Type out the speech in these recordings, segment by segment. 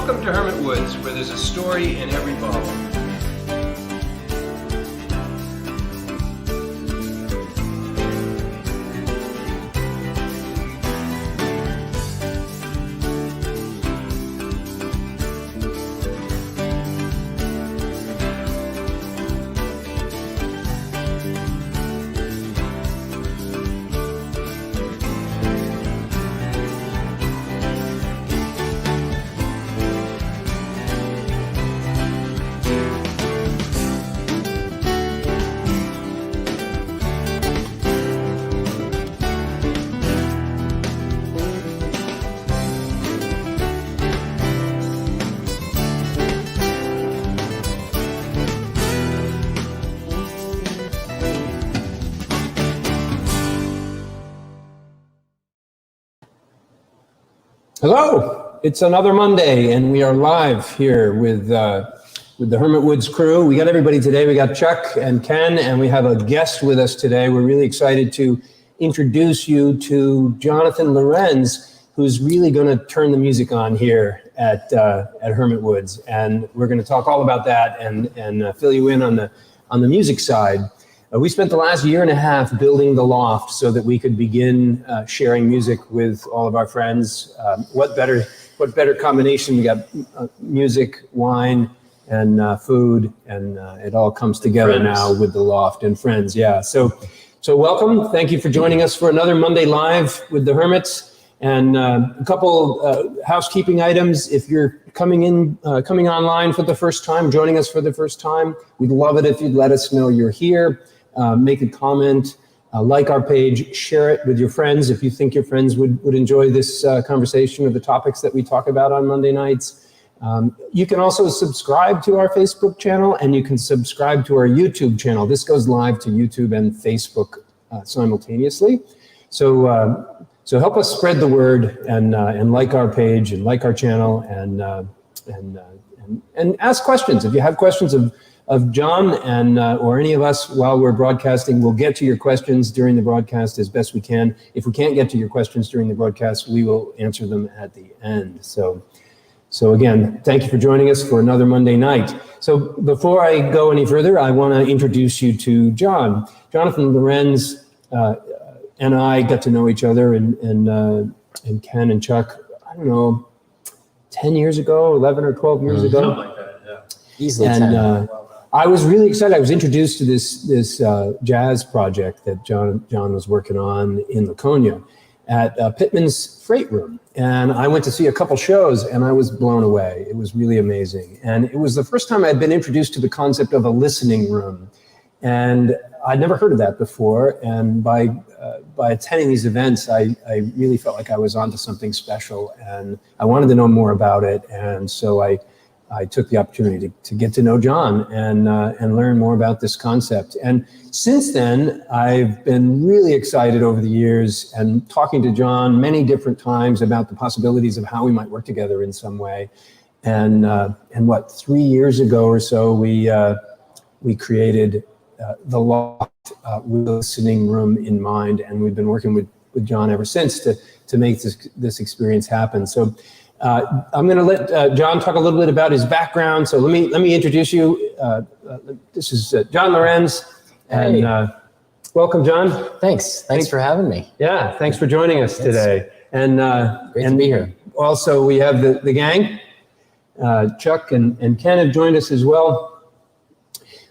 Welcome to Hermit Woods, where there's a story in every bottle. Hello, it's another Monday and we are live here with the Hermit Woods crew. We got everybody today. We got Chuck and Ken, and we have a guest with us today. We're really excited to introduce you to Jonathan Lorentz, who's really going to turn the music on here at Hermit Woods. And we're going to talk all about that and fill you in on the music side. We spent the last year and a half building the Loft so that we could begin sharing music with all of our friends. What better combination? We got music, wine, and food, and it all comes together now with the Loft and friends. Yeah. So welcome. Thank you for joining us for another Monday Live with the Hermits. And a couple housekeeping items. If you're coming online for the first time, joining us for the first time, we'd love it if you'd let us know you're here. Make a comment, like our page, share it with your friends if you think your friends would enjoy this conversation or the topics that we talk about on Monday nights. You can also subscribe to our Facebook channel, and you can subscribe to our YouTube channel. This goes live to YouTube and Facebook simultaneously. So help us spread the word and like our page and like our channel and ask questions. If you have questions of John and or any of us while we're broadcasting, we'll get to your questions during the broadcast as best we can. If we can't get to your questions during the broadcast, we will answer them at the end. So again, thank you for joining us for another Monday night. So before I go any further, I want to introduce you to John. Jonathan Lorentz and I got to know each other and Ken and Chuck, I don't know, 10 years ago, 11 or 12 years ago. Something like that, yeah. Easily and 10. I was really excited. I was introduced to this jazz project that John was working on in Laconia at Pittman's Freight Room. And I went to see a couple shows and I was blown away. It was really amazing. And it was the first time I'd been introduced to the concept of a listening room. And I'd never heard of that before. And by attending these events, I really felt like I was onto something special and I wanted to know more about it. And so I took the opportunity to get to know John and learn more about this concept. And since then, I've been really excited over the years and talking to John many different times about the possibilities of how we might work together in some way. And 3 years ago or so, we created the Loft with the listening room in mind, and we've been working with John ever since to make this experience happen. So. I'm going to let John talk a little bit about his background. So let me introduce you. This is John Lorentz, and welcome, John. Thanks for having me. Yeah, thanks for joining us today. And Great to be here. Also, we have the gang. Chuck and Ken have joined us as well.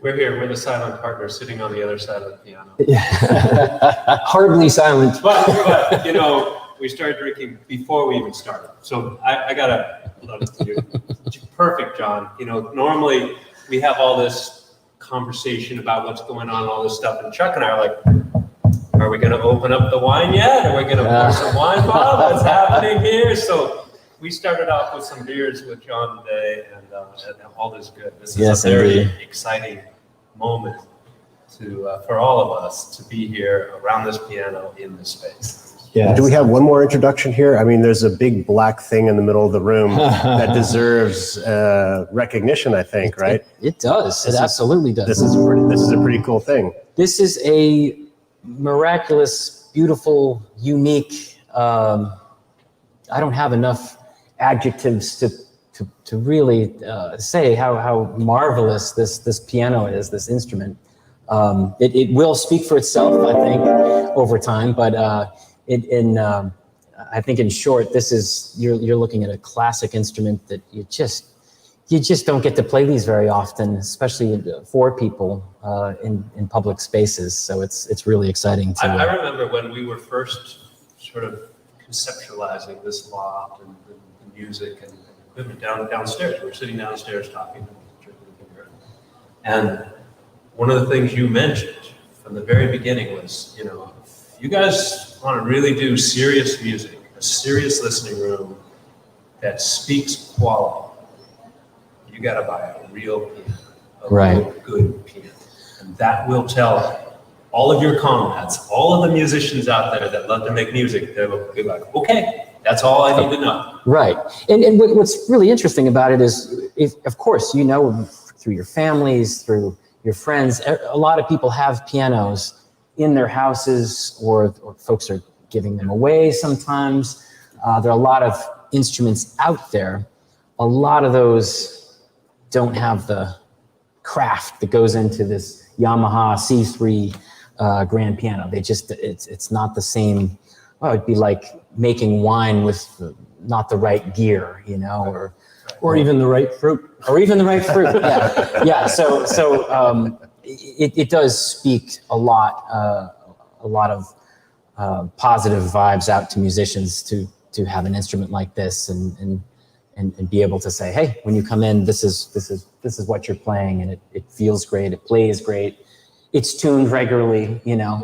We're here. We're the silent partner sitting on the other side of the piano. Hardly silent. But you know, we started drinking before we even started. So I gotta love it to you. Perfect, John. You know, normally we have all this conversation about what's going on, all this stuff, and Chuck and I are like, are we gonna open up the wine yet? Are we gonna pour some wine, Bob? What's happening here? So we started off with some beers with John today, and all is good. This is a very exciting moment for all of us to be here around this piano in this space. Yeah. Do we have one more introduction here? I mean, there's a big black thing in the middle of the room that deserves recognition, I think, right? It does. It absolutely does. This is a pretty cool thing. This is a miraculous, beautiful, unique. I don't have enough adjectives to really say how marvelous this piano is, this instrument. It will speak for itself, I think, over time. But I think in short, this is you're looking at a classic instrument that you just don't get to play these very often, especially for people in public spaces. So it's really exciting to. I remember when we were first sort of conceptualizing this loft and the music and equipment downstairs. We were sitting downstairs talking, and one of the things you mentioned from the very beginning was, if you guys want to really do serious music, a serious listening room that speaks quality, you got to buy a real piano, a good piano. And that will tell all of your comrades, all of the musicians out there that love to make music, they'll be like, okay, that's all I need to know. Right. And what's really interesting about it is, of course, through your families, through your friends, a lot of people have pianos in their houses, or folks are giving them away sometimes. There are a lot of instruments out there. A lot of those don't have the craft that goes into this Yamaha C3 grand piano. It's not the same. Well, it'd be like making wine with not the right gear, or even the right fruit. Or even the right fruit. Yeah, yeah. So it does speak a lot of positive vibes out to musicians to have an instrument like this and be able to say, hey, when you come in, this is what you're playing, and it feels great, it plays great, it's tuned regularly, Yeah.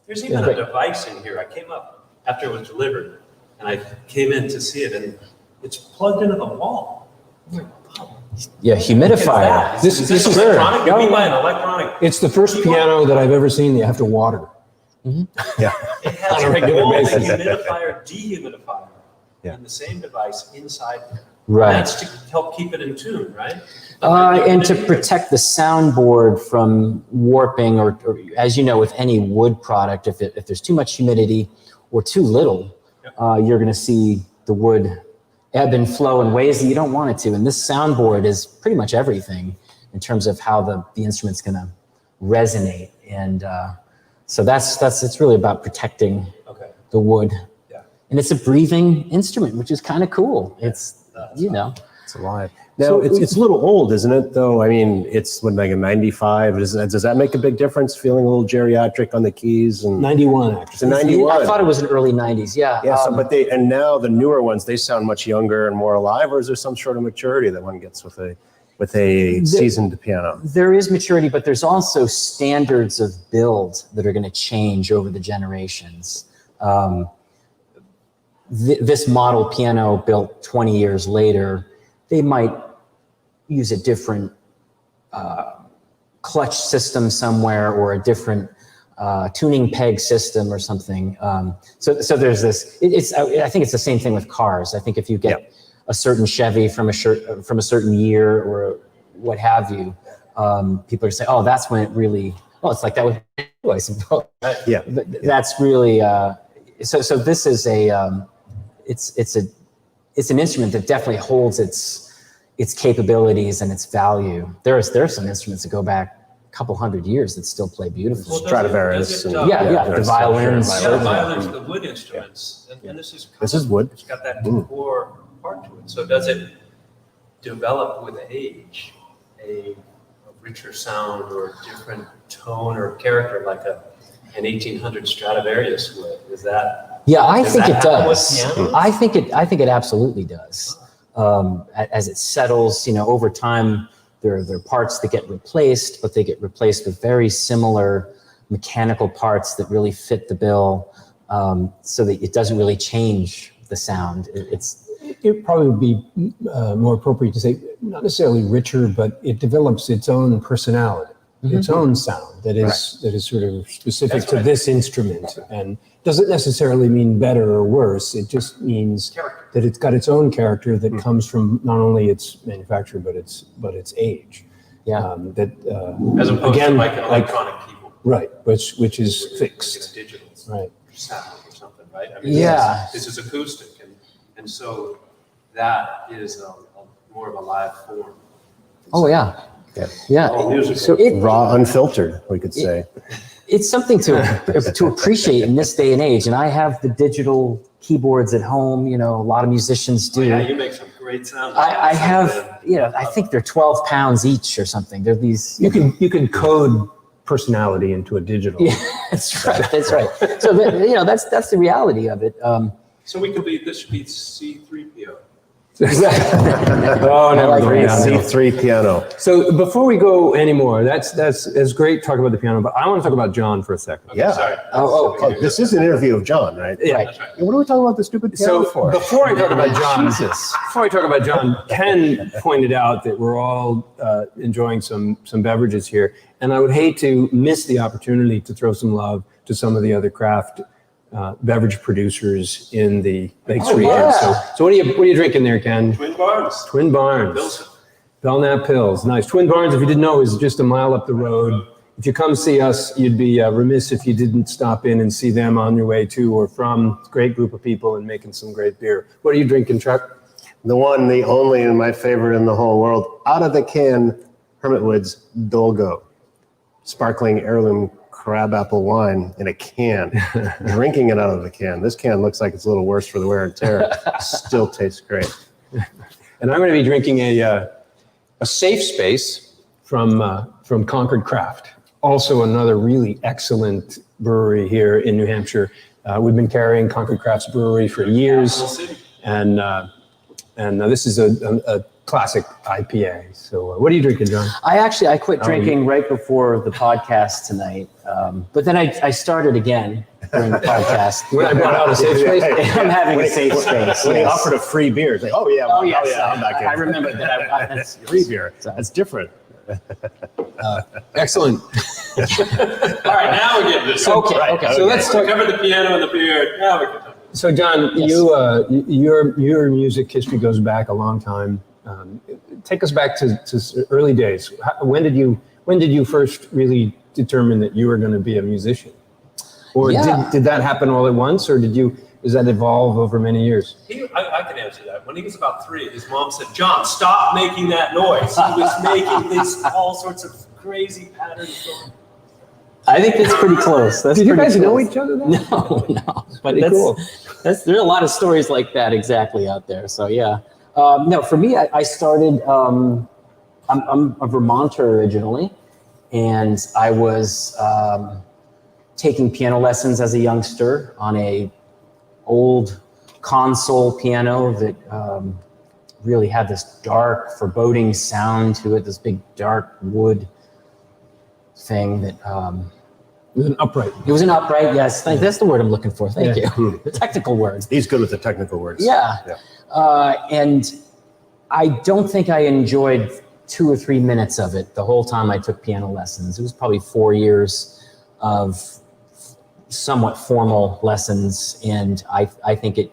There's even a device in here. I came up after it was delivered, and I came in to see it, and it's plugged into the wall. Yeah, humidifier. This is electronic. good. You mean by an electronic? It's the first piano that I've ever seen that you have to water. Yeah. It has On a a regular whole basis. humidifier, dehumidifier in the same device inside there. Right. That's to help keep it in tune, right? And to protect the soundboard from warping, or as you know, with any wood product, if there's too much humidity or too little, you're going to see the wood ebb and flow in ways that you don't want it to. And this soundboard is pretty much everything in terms of how the instrument's going to resonate. And so it's really about protecting the wood. Yeah. And it's a breathing instrument, which is kind of cool. It's, It's alive. Now, it's a little old, isn't it, though? I mean, it's like a 95. Does that make a big difference, feeling a little geriatric on the keys? And 91, actually. It's a 91. I thought it was in early 90s, yeah. Yeah, and now the newer ones, they sound much younger and more alive, or is there some sort of maturity that one gets with a seasoned piano? There is maturity, but there's also standards of build that are going to change over the generations. This model piano built 20 years later, they might use a different clutch system somewhere, or a different tuning peg system or something. So there's this. I think it's the same thing with cars. I think if you get a certain Chevy from a certain year or what have you, people are saying, "Oh, that's when it really." Well, it's like that with I suppose. Yeah. That's really. So this is a. It's an instrument that definitely holds its capabilities and its value. There are some instruments that go back a couple hundred years that still play beautifully. Stradivarius. The violins. The violins, the wood instruments, and this is wood. It's got that core part to it. So does it develop with age a richer sound or a different tone or character, like an 1800 Stradivarius would? Is that? Yeah, I think it happen with does. pianos? I think it absolutely does. As it settles, over time, there are parts that get replaced, but they get replaced with very similar mechanical parts that really fit the bill, so that it doesn't really change the sound. It probably would be more appropriate to say not necessarily richer, but it develops its own personality, its own sound that is sort of specific to this instrument, and doesn't necessarily mean better or worse. It just means that it's got its own character that comes from not only its manufacturer but its age. Yeah. As opposed to like an electronic keyboard. Right, which is fixed. It's digital. Right. Sound or something, right? I mean, Yeah. This is acoustic, and so that is more of a live form. Oh yeah. Yeah. Yeah. All musical. So Raw, unfiltered, we could say. it's something to appreciate in this day and age. And I have the digital keyboards at home. You know, a lot of musicians do. Yeah, you make some great sounds. I have, you know, I think they're 12 pounds each or something. They're these. You can code personality into a digital. Yeah, that's right. That's right. So you know, that's the reality of it. So this should be C3PO. Oh, no, like going down. C3 piano. So before we go anymore, that's it's great talking about the piano, but I want to talk about John for a second. Okay, Yeah. Sorry. Oh, This is an interview of John, right? Yeah. Right. That's right. What are we talking about the stupid piano So for? before I talk about John, Jesus. before I talk about John, Ken pointed out that we're all enjoying some beverages here, and I would hate to miss the opportunity to throw some love to some of the other craft beverage producers in the Lakes region. yeah. So what are you drinking there, Ken? Twin Barns. Twin Barns. Pilsen. Belknap Pills. Nice. Twin Barns, if you didn't know, is just a mile up the road. If you come see us, you'd be remiss if you didn't stop in and see them on your way to or from. Great group of people and making some great beer. What are you drinking, Chuck? The one, the only, and my favorite in the whole world, out of the can, Hermit Woods Dolgo. Sparkling heirloom crabapple wine in a can. Drinking it out of the can. This can looks like it's a little worse for the wear and tear. Still tastes great. And I'm going to be drinking a Safe Space from Concord Craft. Also another really excellent brewery here in New Hampshire. We've been carrying Concord Craft's brewery for years. And this is a classic IPA. So what are you drinking, John? I quit drinking right before the podcast tonight. But then I started again during the podcast. When I brought out a Safe Space? I'm having a safe space. When he yes. offered a free beer, it's like, oh yeah, I'm back in. I remember that. That's Free beer. That's different. Excellent. All right, now we're getting this. okay. So let's We talk. covered the piano and the beer. Now we can talk. So John, Yes. your music history goes back a long time. Take us back to early days. When did you first really determine that you were going to be a musician? Or Yeah. did that happen all at once, or does that evolve over many years? I can answer that. When he was about 3, his mom said, "John, stop making that noise." He was making all sorts of crazy patterns. I think that's pretty close. That's Did you pretty guys know close. each other then? No. But Pretty cool. there's a lot of stories like that exactly out there. So yeah. No, for me, I started. I'm a Vermonter originally, and I was taking piano lessons as a youngster on a old console piano that really had this dark, foreboding sound to it. This big dark wood thing that. It was an upright. It was an upright, yes. That's the word I'm looking for. Thank you. The technical word. He's good with the technical words. Yeah. And I don't think I enjoyed 2 or 3 minutes of it the whole time I took piano lessons. It was probably 4 years of somewhat formal lessons, and I think it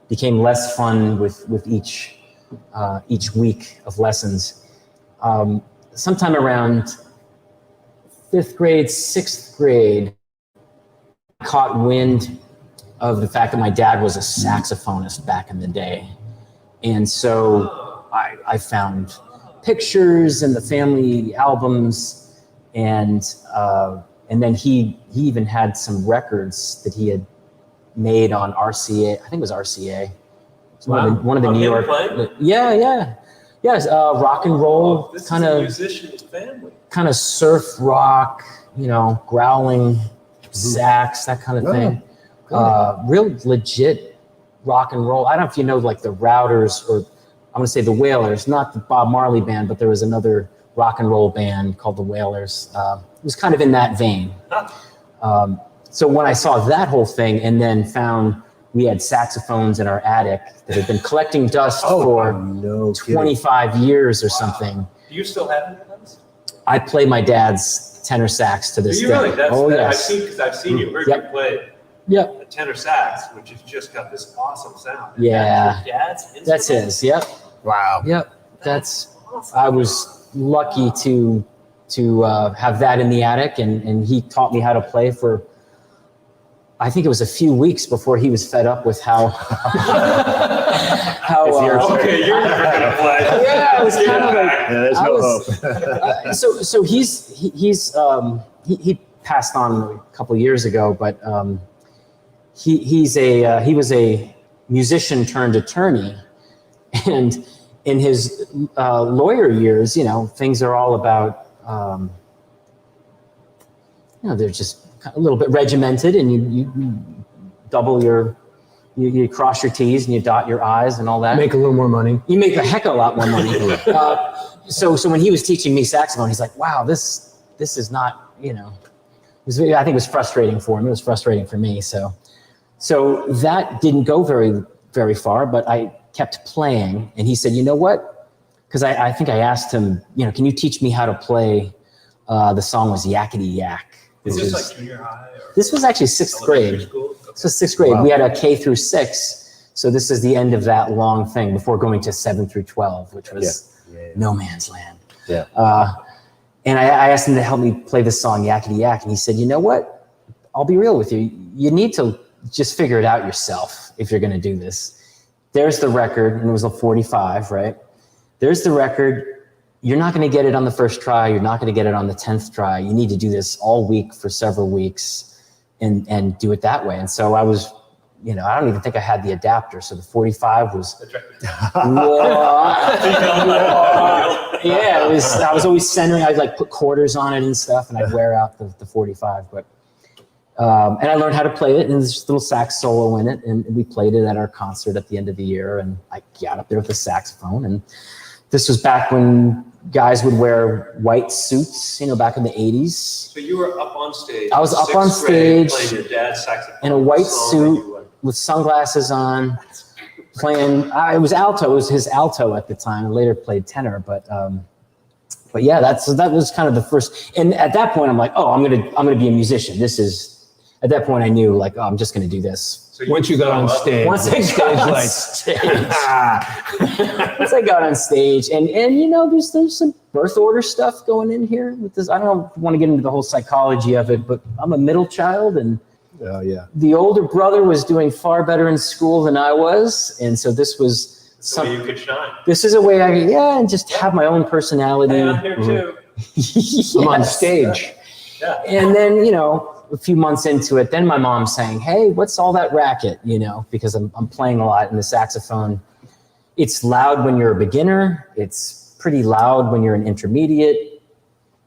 became less fun with each week of lessons. Sometime around 5th grade, 6th grade, I caught wind of the fact that my dad was a saxophonist back in the day. And so I found pictures and the family albums, and then he even had some records that he had made on RCA. I think it was RCA. It's one of the On New him York. playing? Yes, rock and roll, This kind is a of musician's family. surf rock, growling sax, that kind of thing. Real legit rock and roll. I don't know if you know, like the Routers, or I'm going to say the Wailers, not the Bob Marley band, but there was another rock and roll band called the Wailers. It was kind of in that vein. So when I saw that whole thing and then found we had saxophones in our attic that had been collecting dust for no 25 years or something. Do you still have any of those? I play my dad's tenor sax to this Do you day. really? Oh, Yes. yes. I've seen you. Heard Yep. you play Yep. the tenor sax, which has just got this awesome sound. Yeah. That's your dad's instrument? That's his. Yep. Wow. Yep. I was lucky to have that in the attic, and he taught me how to play for I think it was a few weeks before he was fed up with how Okay, you're never gonna play. yeah, it was kind of like Yeah, there's no hope. so he passed on a couple of years ago, but he was a musician turned attorney, and in his lawyer years, things are all about they're just a little bit regimented, and you double you cross your T's and you dot your I's and all that. Make a little more money. You make a heck of a lot more money. So when he was teaching me saxophone, he's like, wow, this is not, I think it was frustrating for him. It was frustrating for me. So that didn't go very, very far, but I kept playing. And he said, you know what? Because I think I asked him, can you teach me how to play? The song was Yakety Yak. Is this like junior high? Or this was actually sixth grade. School? This was sixth grade. Wow. We had a K through 6. So this is the end of that long thing before going to 7 through 12, which was no man's land. Yeah. And I asked him to help me play this song, Yakety Yak. And he said, you know what? I'll be real with you. You need to just figure it out yourself if you're going to do this. There's the record, and it was a 45, right? There's the record. You're not going to get it on the first try. You're not going to get it on the 10th try. You need to do this all week for several weeks and do it that way. And so I was, I don't even think I had the adapter. So the 45 was, yeah, I was always centering. I'd like put quarters on it and stuff, and I'd wear out the 45. But and I learned how to play it, and there's a little sax solo in it, and we played it at our concert at the end of the year. And I got up there with the saxophone, and this was back when guys would wear white suits, back in the 80s. So you were up on stage. I was up on sixth grade, stage playing your dad's saxophone in a white song suit with sunglasses on, playing. It was alto. It was his alto at the time. I later played tenor, but yeah, that was kind of the first. And at that point, I'm like, oh, I'm gonna be a musician. At that point, I knew like, oh, I'm just gonna do this. So Once you got on stage. Once I got on stage. Once I got on stage, and there's some birth order stuff going in here with this. I don't want to get into the whole psychology of it, but I'm a middle child, and Oh, yeah. the older brother was doing far better in school than I was, and so this was so you could shine. This is a way and just have my own personality. Hey, I'm here too. Yes. I'm on stage. Yeah. And then, a few months into it, then my mom's saying, hey, what's all that racket? Because I'm playing a lot in the saxophone. It's loud when you're a beginner. It's pretty loud when you're an intermediate.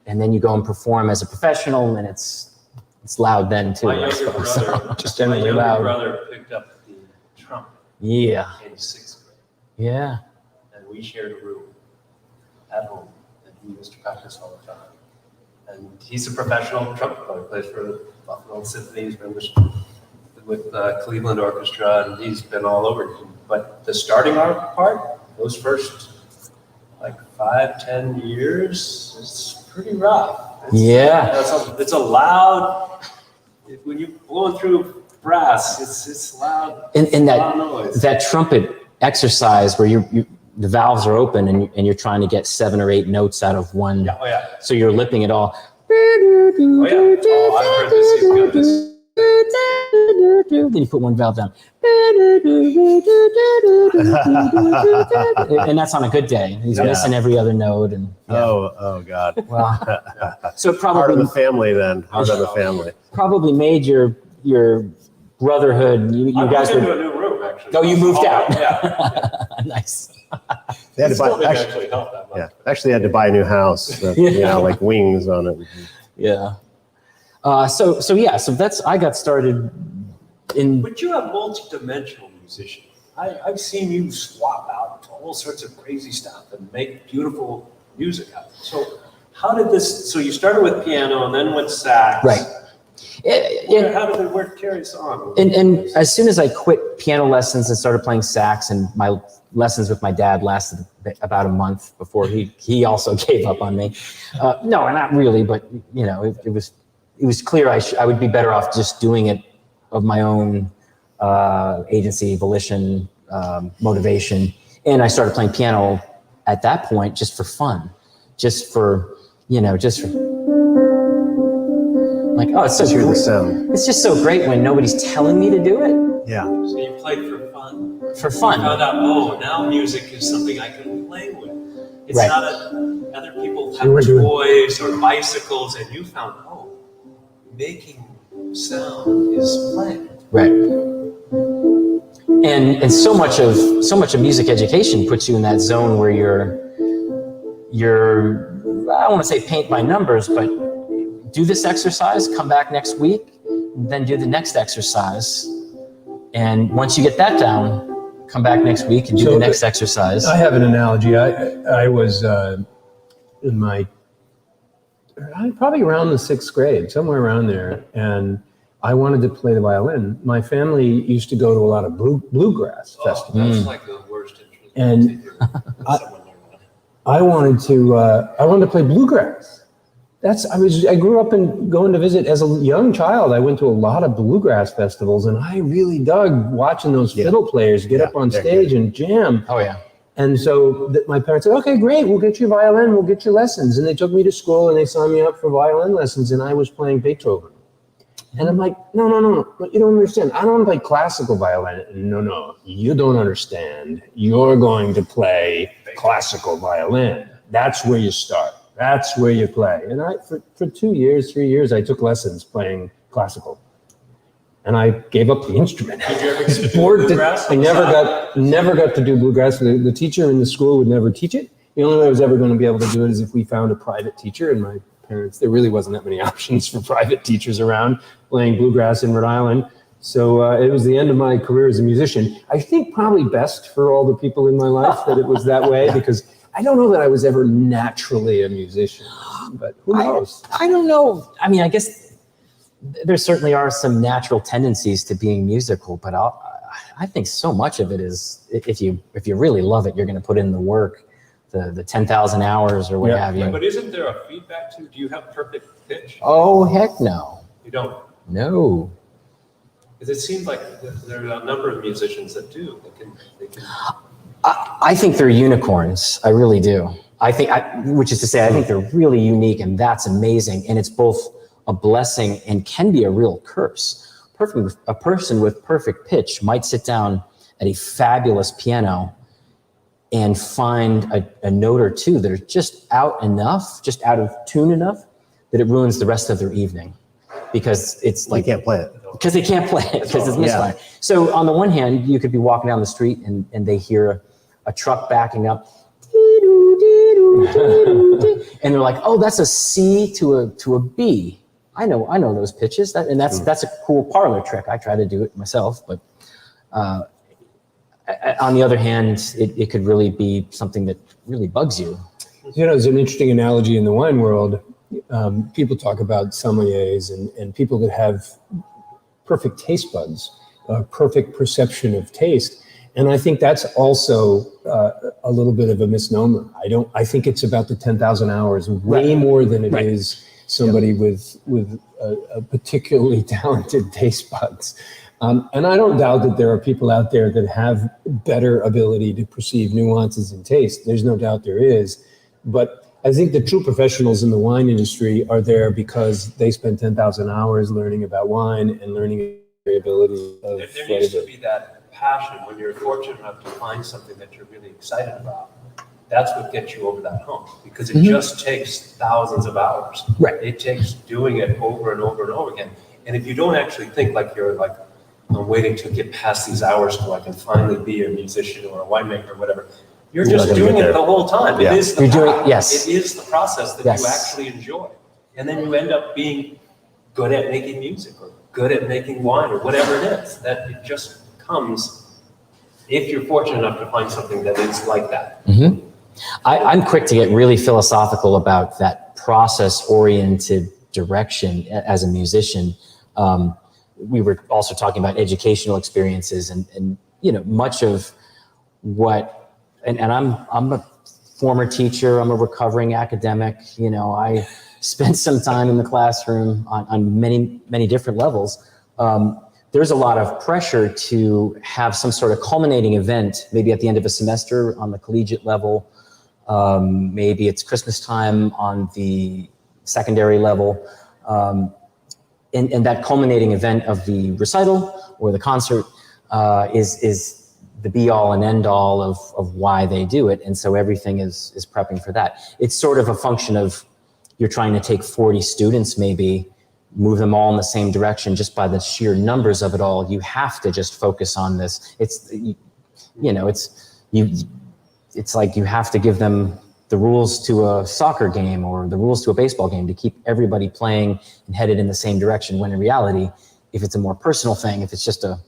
And then you go and perform as a professional, and it's loud then too. My younger brother, Just generally loud. brother picked up the trumpet Yeah. in 6th grade. Yeah. And we shared a room at home, and he used to practice all the time. And he's a professional trumpet player, plays for the Buffalo Symphony, he's been with Cleveland Orchestra, and he's been all over. But the starting part, those first 5-10 years, it's pretty rough. It's a loud, when you're blowing through brass, it's loud. And loud noise. that trumpet exercise where the valves are open and you're trying to get 7 or 8 notes out of one. Yeah, oh yeah. So you're lipping it all. Oh yeah. Oh, I've heard this. He's got this. Then you put one valve down. And that's on a good day. He's missing every other note. And Oh, God. well, so it Part of probably the family then. Part of the family. probably made your brotherhood. You I guys moved into were. a new room, actually. Oh, you moved out. Yeah. Nice. They had to Still buy, didn't actually, actually help that much. yeah, actually had to buy a new house, that, like wings on it. Yeah. So that's, I got started in. But you're a multi-dimensional musician. I've seen you swap out all sorts of crazy stuff and make beautiful music out of it. So how did this, so you started with piano and then went sax. Right. How did it work, carry us on? And as soon as I quit piano lessons and started playing sax, and my lessons with my dad lasted about a month before he also gave up on me. No, not really, but it was clear I would be better off just doing it of my own agency, volition, motivation. And I started playing piano at that point just for fun, just for. Like, oh, it's so Hear the great. sound. It's just so great when nobody's telling me to do it. Yeah. So you played for fun. For fun. You found out, oh, now music is something I can play with. It's Right. not other people have You were doing- toys or bicycles, and you found, oh, making sound is playing. Right. And so much of music education puts you in that zone where you're I don't want to say paint by numbers, but do this exercise, come back next week, then do the next exercise. And once you get that down, come back next week and do the next exercise. I have an analogy. I was in my probably around the 6th grade, somewhere around there, and I wanted to play the violin. My family used to go to a lot of bluegrass festivals. That's like the worst interest. And I wanted to play bluegrass. I grew up going to visit as a young child. I went to a lot of bluegrass festivals, and I really dug watching those fiddle players get up on stage and jam. Oh yeah. And so my parents said, okay, great, we'll get you a violin, we'll get you lessons. And they took me to school and they signed me up for violin lessons, and I was playing Beethoven. And I'm like, no, you don't understand. I don't want to play classical violin. No, you don't understand. You're going to play classical violin. That's where you start. That's where you play. And for 2 years, 3 years, I took lessons playing classical. And I gave up the instrument. Did you ever get to do bluegrass? I never got to do bluegrass. The teacher in the school would never teach it. The only way I was ever going to be able to do it is if we found a private teacher, and my parents, there really wasn't that many options for private teachers around playing bluegrass in Rhode Island. So it was the end of my career as a musician. I think probably best for all the people in my life that it was that way, because I don't know that I was ever naturally a musician, but who knows? I don't know. I mean, I guess there certainly are some natural tendencies to being musical, but I think so much of it is, if you really love it, you're going to put in the work, the 10,000 hours or what have you. But isn't there a feedback too? Do you have perfect pitch? Oh, heck no. You don't. No. Because it seems like there are a number of musicians that do. They can. I think they're unicorns. I really do. Which is to say, I think they're really unique, and that's amazing. And it's both a blessing and can be a real curse. A person with perfect pitch might sit down at a fabulous piano and find a note or two that are just out of tune enough that it ruins the rest of their evening, because it's like You can't play it. because they can't play it because it's misfired. Yeah. So on the one hand, you could be walking down the street and they hear a truck backing up, and they're like, "Oh, that's a C to a B. I know those pitches." That's a cool parlor trick. I try to do it myself, but on the other hand, it could really be something that really bugs you. You know, there's an interesting analogy in the wine world. People talk about sommeliers and people that have perfect taste buds, perfect perception of taste. And I think that's also a little bit of a misnomer. I think it's about the 10,000 hours, way more than it is somebody with a particularly talented taste buds. And I don't doubt that there are people out there that have better ability to perceive nuances in taste. There's no doubt there is. But I think the true professionals in the wine industry are there because they spend 10,000 hours learning about wine and learning the variability of There needs to be that passion when you're fortunate enough to find something that you're really excited about. That's what gets you over that hump, because it just takes thousands of hours. Right. It takes doing it over and over and over again. And if you don't actually think like you're like, I'm waiting to get past these hours so I can finally be a musician or a winemaker or whatever. You're just doing it the whole time. Yeah. It is the yes. It is the process that Yes. you actually enjoy. And then you end up being good at making music or good at making wine or whatever it is. That it just comes if you're fortunate enough to find something that is like that. Mm-hmm. I'm quick to get really philosophical about that process-oriented direction as a musician. We were also talking about educational experiences and you know, much of what, and I'm a former teacher, I'm a recovering academic, you know, I spent some time in the classroom on many, many different levels. There's a lot of pressure to have some sort of culminating event, maybe at the end of a semester on the collegiate level, maybe it's Christmas time on the secondary level. and that culminating event of the recital or the concert is the be all and end all of why they do it. And so everything is prepping for that. It's sort of a function of you're trying to take 40 students, maybe move them all in the same direction just by the sheer numbers of it all. You have to just focus on this. It's like you have to give them the rules to a soccer game or the rules to a baseball game to keep everybody playing and headed in the same direction, when in reality, if it's a more personal thing, if it's just a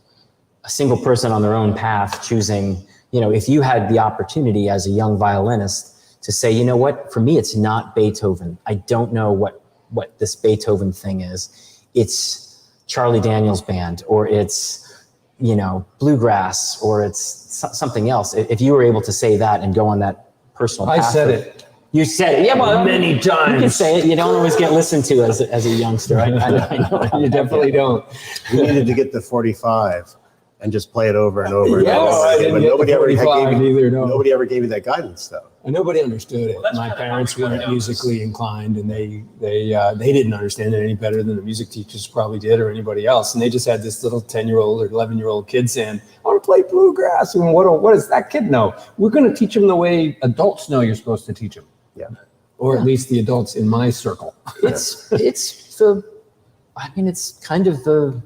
single person on their own path choosing, if you had the opportunity as a young violinist to say, you know what, for me, it's not Beethoven. I don't know what this Beethoven thing is. It's Charlie Daniels Band, or it's, bluegrass, or it's something else. If you were able to say that and go on that personal path. I said it. You said it. Yeah, well, many times. You can say it. You don't always get listened to as a youngster. I know. You definitely don't. You needed to get the 45 and just play it over and over. Yeah, I didn't But get nobody the ever 45 gave you, either, no. nobody ever gave you that guidance, though. And nobody understood it. Well, that's My kind of parents how we weren't got musically inclined, and they didn't understand it any better than the music teachers probably did, or anybody else. And they just had this little 10-year-old or 11-year-old kid saying, "I want to play bluegrass." And what does that kid know? We're going to teach him the way adults know you're supposed to teach him. Yeah. Or at least the adults in my circle. It's kind of the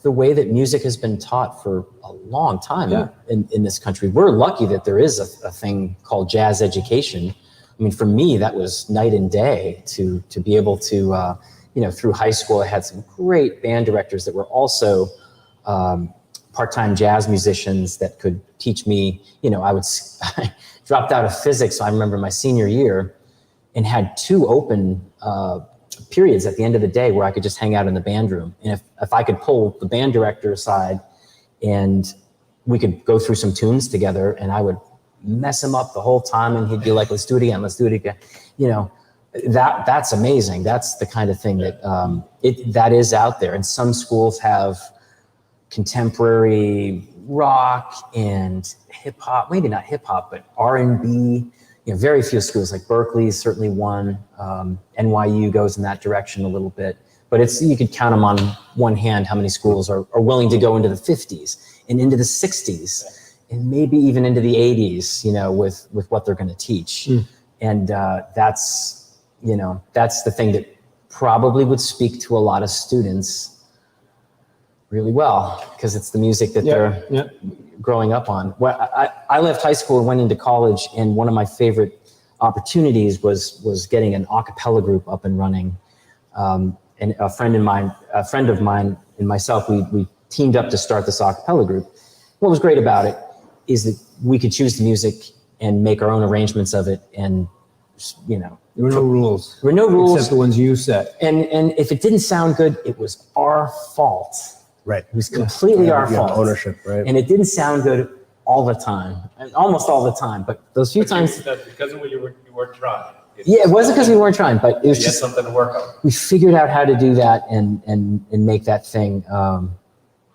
way that music has been taught for a long time in this country. We're lucky that there is a thing called jazz education. I mean, for me, that was night and day to be able to, through high school, I had some great band directors that were also part-time jazz musicians that could teach me, I dropped out of physics. So I remember my senior year and had 2 open periods at the end of the day where I could just hang out in the band room. And if I could pull the band director aside and we could go through some tunes together, and I would mess him up the whole time, and he'd be like, let's do it again. That's amazing. That's the kind of thing that is out there. And some schools have contemporary rock and hip hop, maybe not hip hop, but R&B. Very few schools, like Berkeley is certainly one. NYU goes in that direction a little bit, but you could count them on one hand how many schools are willing to go into the 50s and into the 60s and maybe even into the 80s, with what they're going to teach. And that's the thing that probably would speak to a lot of students really well, because it's the music that they're growing up on. Well, I left high school and went into college, and one of my favorite opportunities was getting an a cappella group up and running. And a friend of mine and myself, we teamed up to start this a cappella group. What was great about it is that we could choose the music and make our own arrangements of it, and There were no rules. There were no rules. Except the ones you set. And if it didn't sound good, it was our fault. Right. It was completely our fault. Ownership, right? And it didn't sound good all the time, almost all the time. But those few times, That's because of what you weren't trying. it wasn't because we weren't trying, but it was You had just something to work on. we figured out how to do that and make that thing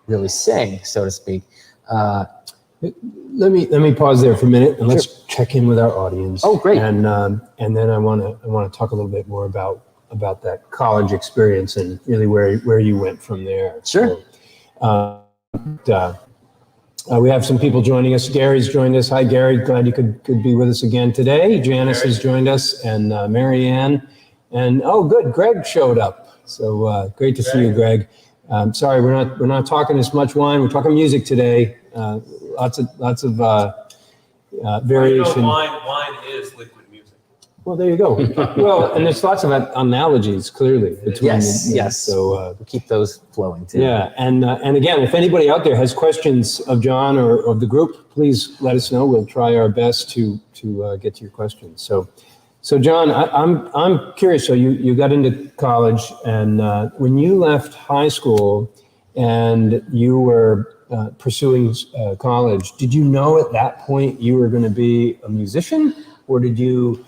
really sing, so to speak. Let me pause there for a minute and let's check in with our audience. Oh, great. And then I want to talk a little bit more about that college experience and really where you went from there. Sure. So, we have some people joining us. Gary's joined us. Hi, Gary. Glad you could be with us again today. Janice has joined us, and Mary Ann. And good, Greg showed up. So great to see you, Greg. Sorry, we're not talking as much wine. We're talking music today. Lots of variation. Wine is liquid music. Well, there you go. Well, and there's lots of analogies clearly between. Yes. So We'll keep those flowing too. yeah, and again, if anybody out there has questions of John or of the group, please let us know. We'll try our best to get to your questions. So John, I'm curious. So you got into college, and when you left high school, and you were pursuing college, did you know at that point you were going to be a musician, or did you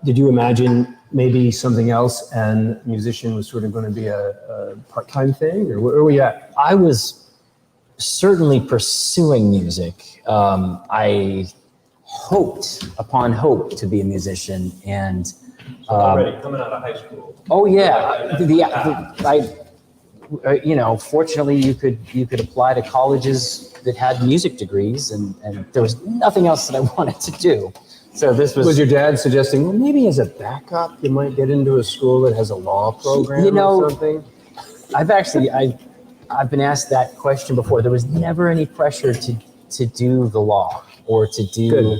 imagine maybe something else and musician was sort of going to be a part-time thing, or where were you at? I was certainly pursuing music. I hoped upon hope to be a musician, and Already coming out of high school. oh yeah, fortunately you could apply to colleges that had music degrees, and there was nothing else that I wanted to do. So this was your dad suggesting, well, maybe as a backup, you might get into a school that has a law program or something? I've been asked that question before. There was never any pressure to do the law or to do. Good.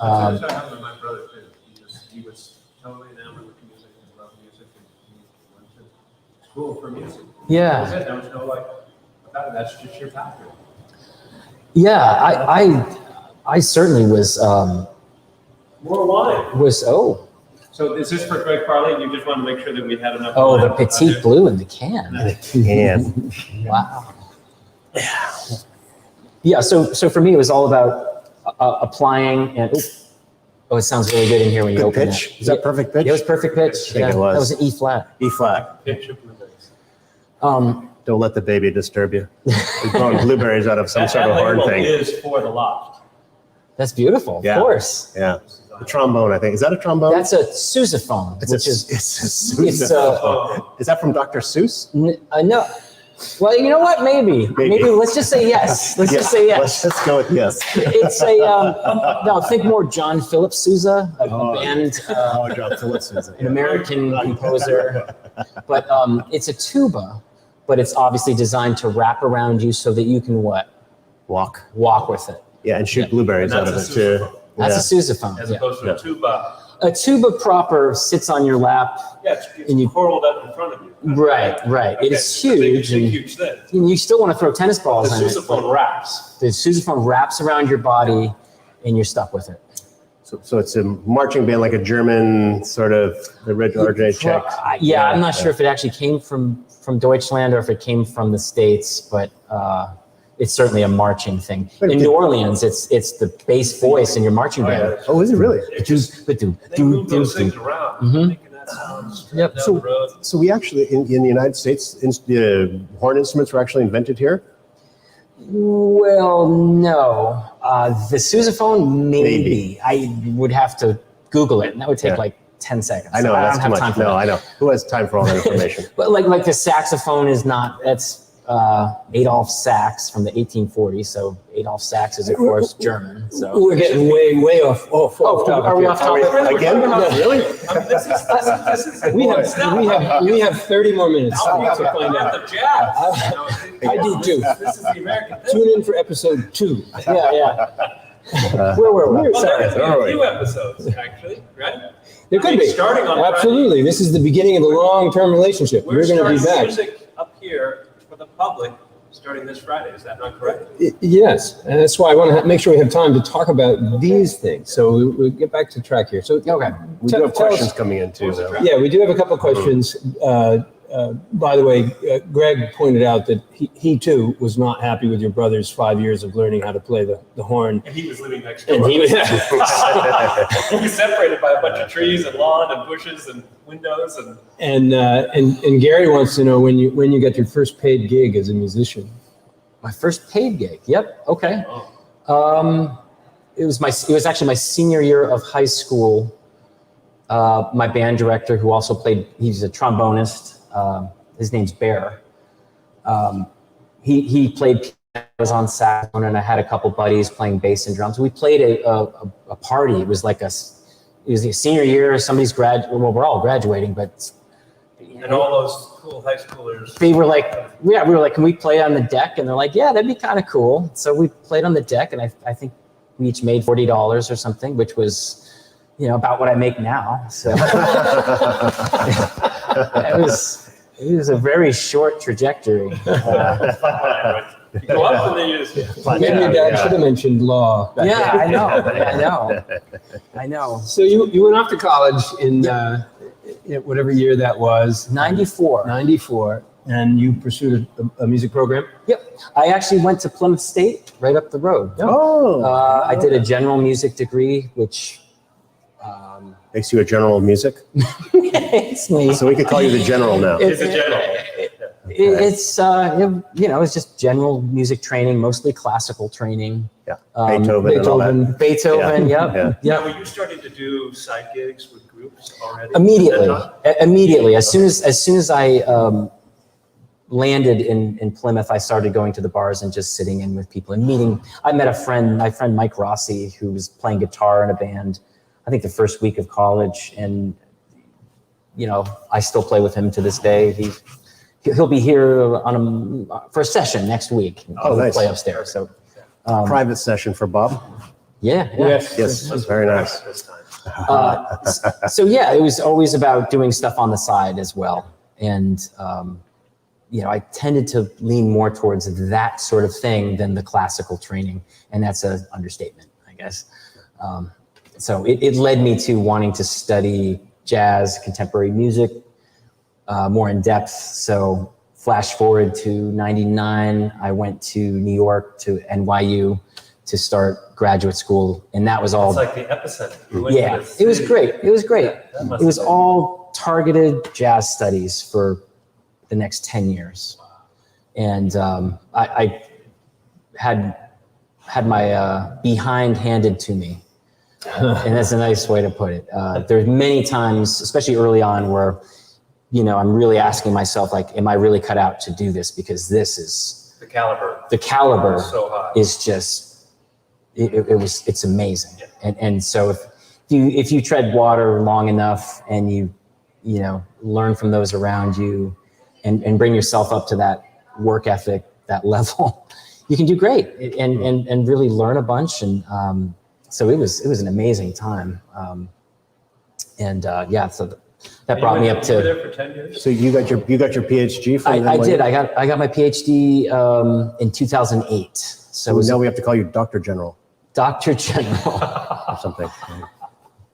That's what happened to my brother too. He was totally enamored with music and loved music, and he went to school for music. Yeah. That's it. There was no about it. That's just your passion. Yeah, I certainly was. More wine. So is this for Greg Farley? You just want to make sure that we had enough. Oh, wine the petite there? blue in the can. And Wow. Yeah. So for me, it was all about applying and. It sounds really good in here when you good open pitch. it. Is that perfect pitch? It was perfect pitch. I think it was. That was an E flat. E flat. Pitch of blueberries. Don't let the baby disturb you. We're growing blueberries out of some sort of horn label thing. is for the Loft. That's beautiful. Yeah. Of course. Yeah. The trombone, I think. Is that a trombone? That's a sousaphone, it's which a, is it's a it's, sousaphone. Is that from Dr. Seuss? no. Well, you know what? Maybe. Let's just say yes. Let's just say yes. Let's just go with yes. It's a no. Think more John Philip Sousa, a band, John Phillips is it? an American composer. But it's a tuba, but it's obviously designed to wrap around you so that you can what? Walk. Walk with it. Yeah, and shoot blueberries And out of it that's a too. sousaphone. That's a sousaphone. As Yeah. opposed to a tuba. A tuba proper sits on your lap. Yeah, it's And you- curled up in front of you. Right. Okay, It is it's a big, huge, big, and huge thing. you still want to throw tennis The balls in it. sousaphone wraps. The sousaphone wraps around your body, and you're stuck with it. So it's a marching band, like a German sort of the RJ Czech. Yeah, I'm not sure if it actually came from Deutschland or if it came from the States, but it's certainly a marching thing. In New Orleans, it's the bass voice in your marching band. Oh, is it really? It just, they move those things around, making that sound straight Yep. down the road. So we actually, in the United States, the horn instruments were actually invented here? Well, no. The sousaphone, maybe. I would have to Google it, and that would take Yeah. like 10 seconds. I know, I that's don't too have time much. for No, that. I know. Who has time for all that information? But like the saxophone is not, that's Adolf Sax from the 1840s. So Adolf Sax is, of course, German. So We're getting way off topic. are we here. off topic? Again? Really? We have 30 more minutes to find out. The jazz. I do too. This is the American thing. Tune in for episode 2. Yeah. Where were we? Well, there Sorry. could be a few episodes, actually, right? There could be. Starting on Absolutely. This is the beginning of a long-term relationship. Friday. We're going to be starting back. music up here for the public starting this Friday. Is that not correct? Yes, and that's why I want to make sure we have time to talk about these things. So we'll get back to track here. So Okay. We do have questions coming in too, though. Yeah, we do have a couple of questions. By the way, Greg pointed out that he too was not happy with your brother's 5 years of learning how to play the horn. And he was living next door. And he was, He was separated by a bunch of trees and lawn and bushes and windows and and Gary wants to know when you got your first paid gig as a musician. My first paid gig. Yep. Okay. It was actually my senior year of high school. My band director, who also played, he's a trombonist. His name's Bear. He played piano, I was on saxophone, and I had a couple buddies playing bass and drums. We played a party. It was like it was a senior year. Somebody's well, we're all graduating, but and all those cool high schoolers. they were like, we were like, can we play on the deck? And they're like, yeah, that'd be kind of cool. So we played on the deck, and I think we each made $40 or something, which was, about what I make now. So it was a very short trajectory. You go up and then you just Maybe your dad should have mentioned law. Yeah, I know. So you went off to college in whatever year that was. 94. 94, and you pursued a music program? Yep. I actually went to Plymouth State, right up the road. Oh. I did a general music degree, which Makes you a general of music? it's me. So we could call you the general now. it's a general. It's it's just general music training, mostly classical training. Yeah. Beethoven and all that. Beethoven, Yeah. yep. Yeah, were you starting to do side gigs with groups already? Immediately, At that time? immediately. As soon as I landed in Plymouth, I started going to the bars and just sitting in with people and meeting. I met my friend Mike Rossi, who was playing guitar in a band, I think the first week of college. And, you know, I still play with him to this day. He'll be here for a session next week. Oh, nice. Play upstairs. So, Private session for Bob. Yeah. Yes, very nice. So yeah, it was always about doing stuff on the side as well. And, you know, I tended to lean more towards that sort of thing than the classical training. And that's an understatement, I guess. So it led me to wanting to study jazz, contemporary music, more in depth. So flash forward to 99, I went to New York, to NYU, to start graduate school. And that was all. It's like the epicenter. Yeah, it was great. It was great. It was all targeted jazz studies for the next 10 years. And I had my behind handed to me. And that's a nice way to put it. There's many times, especially early on, where, you know, I'm really asking myself, like, am I really cut out to do this? Because this is the caliber. The caliber so high. is just, it's amazing. Yeah. And so if you tread water long enough and you know, learn from those around you and bring yourself up to that work ethic, that level, you can do great and really learn a bunch. And so it was an amazing time. Yeah, so that brought me up to. You were there for 10 years? So you got your PhD from I did. I got my PhD in 2008. So now we have to call you Dr. General. Dr. General. Or something.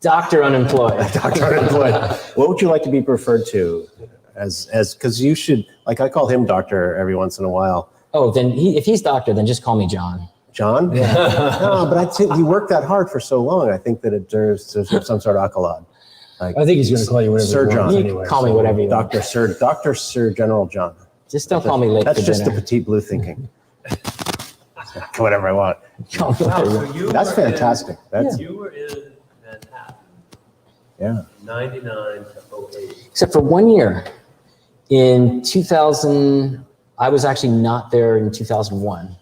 Dr. Unemployed. Dr. Unemployed. What would you like to be referred to as, because you should, like, I call him doctor every once in a while. Oh, then if he's doctor, then just call me John. John? Yeah. No, but I think you worked that hard for so long. I think that it deserves some sort of accolade. Like, I think he's going to call you whatever Sir he John. wants You anyway. call me whatever you want. Dr. Sir General John. Just don't call me late That's for just dinner. the petite blue thinking. Whatever I want. Call me whatever you want. So you That's were fantastic. You were in Manhattan, Yeah. 99 to 08. Except for 1 year. In 2000, I was actually not there in 2001,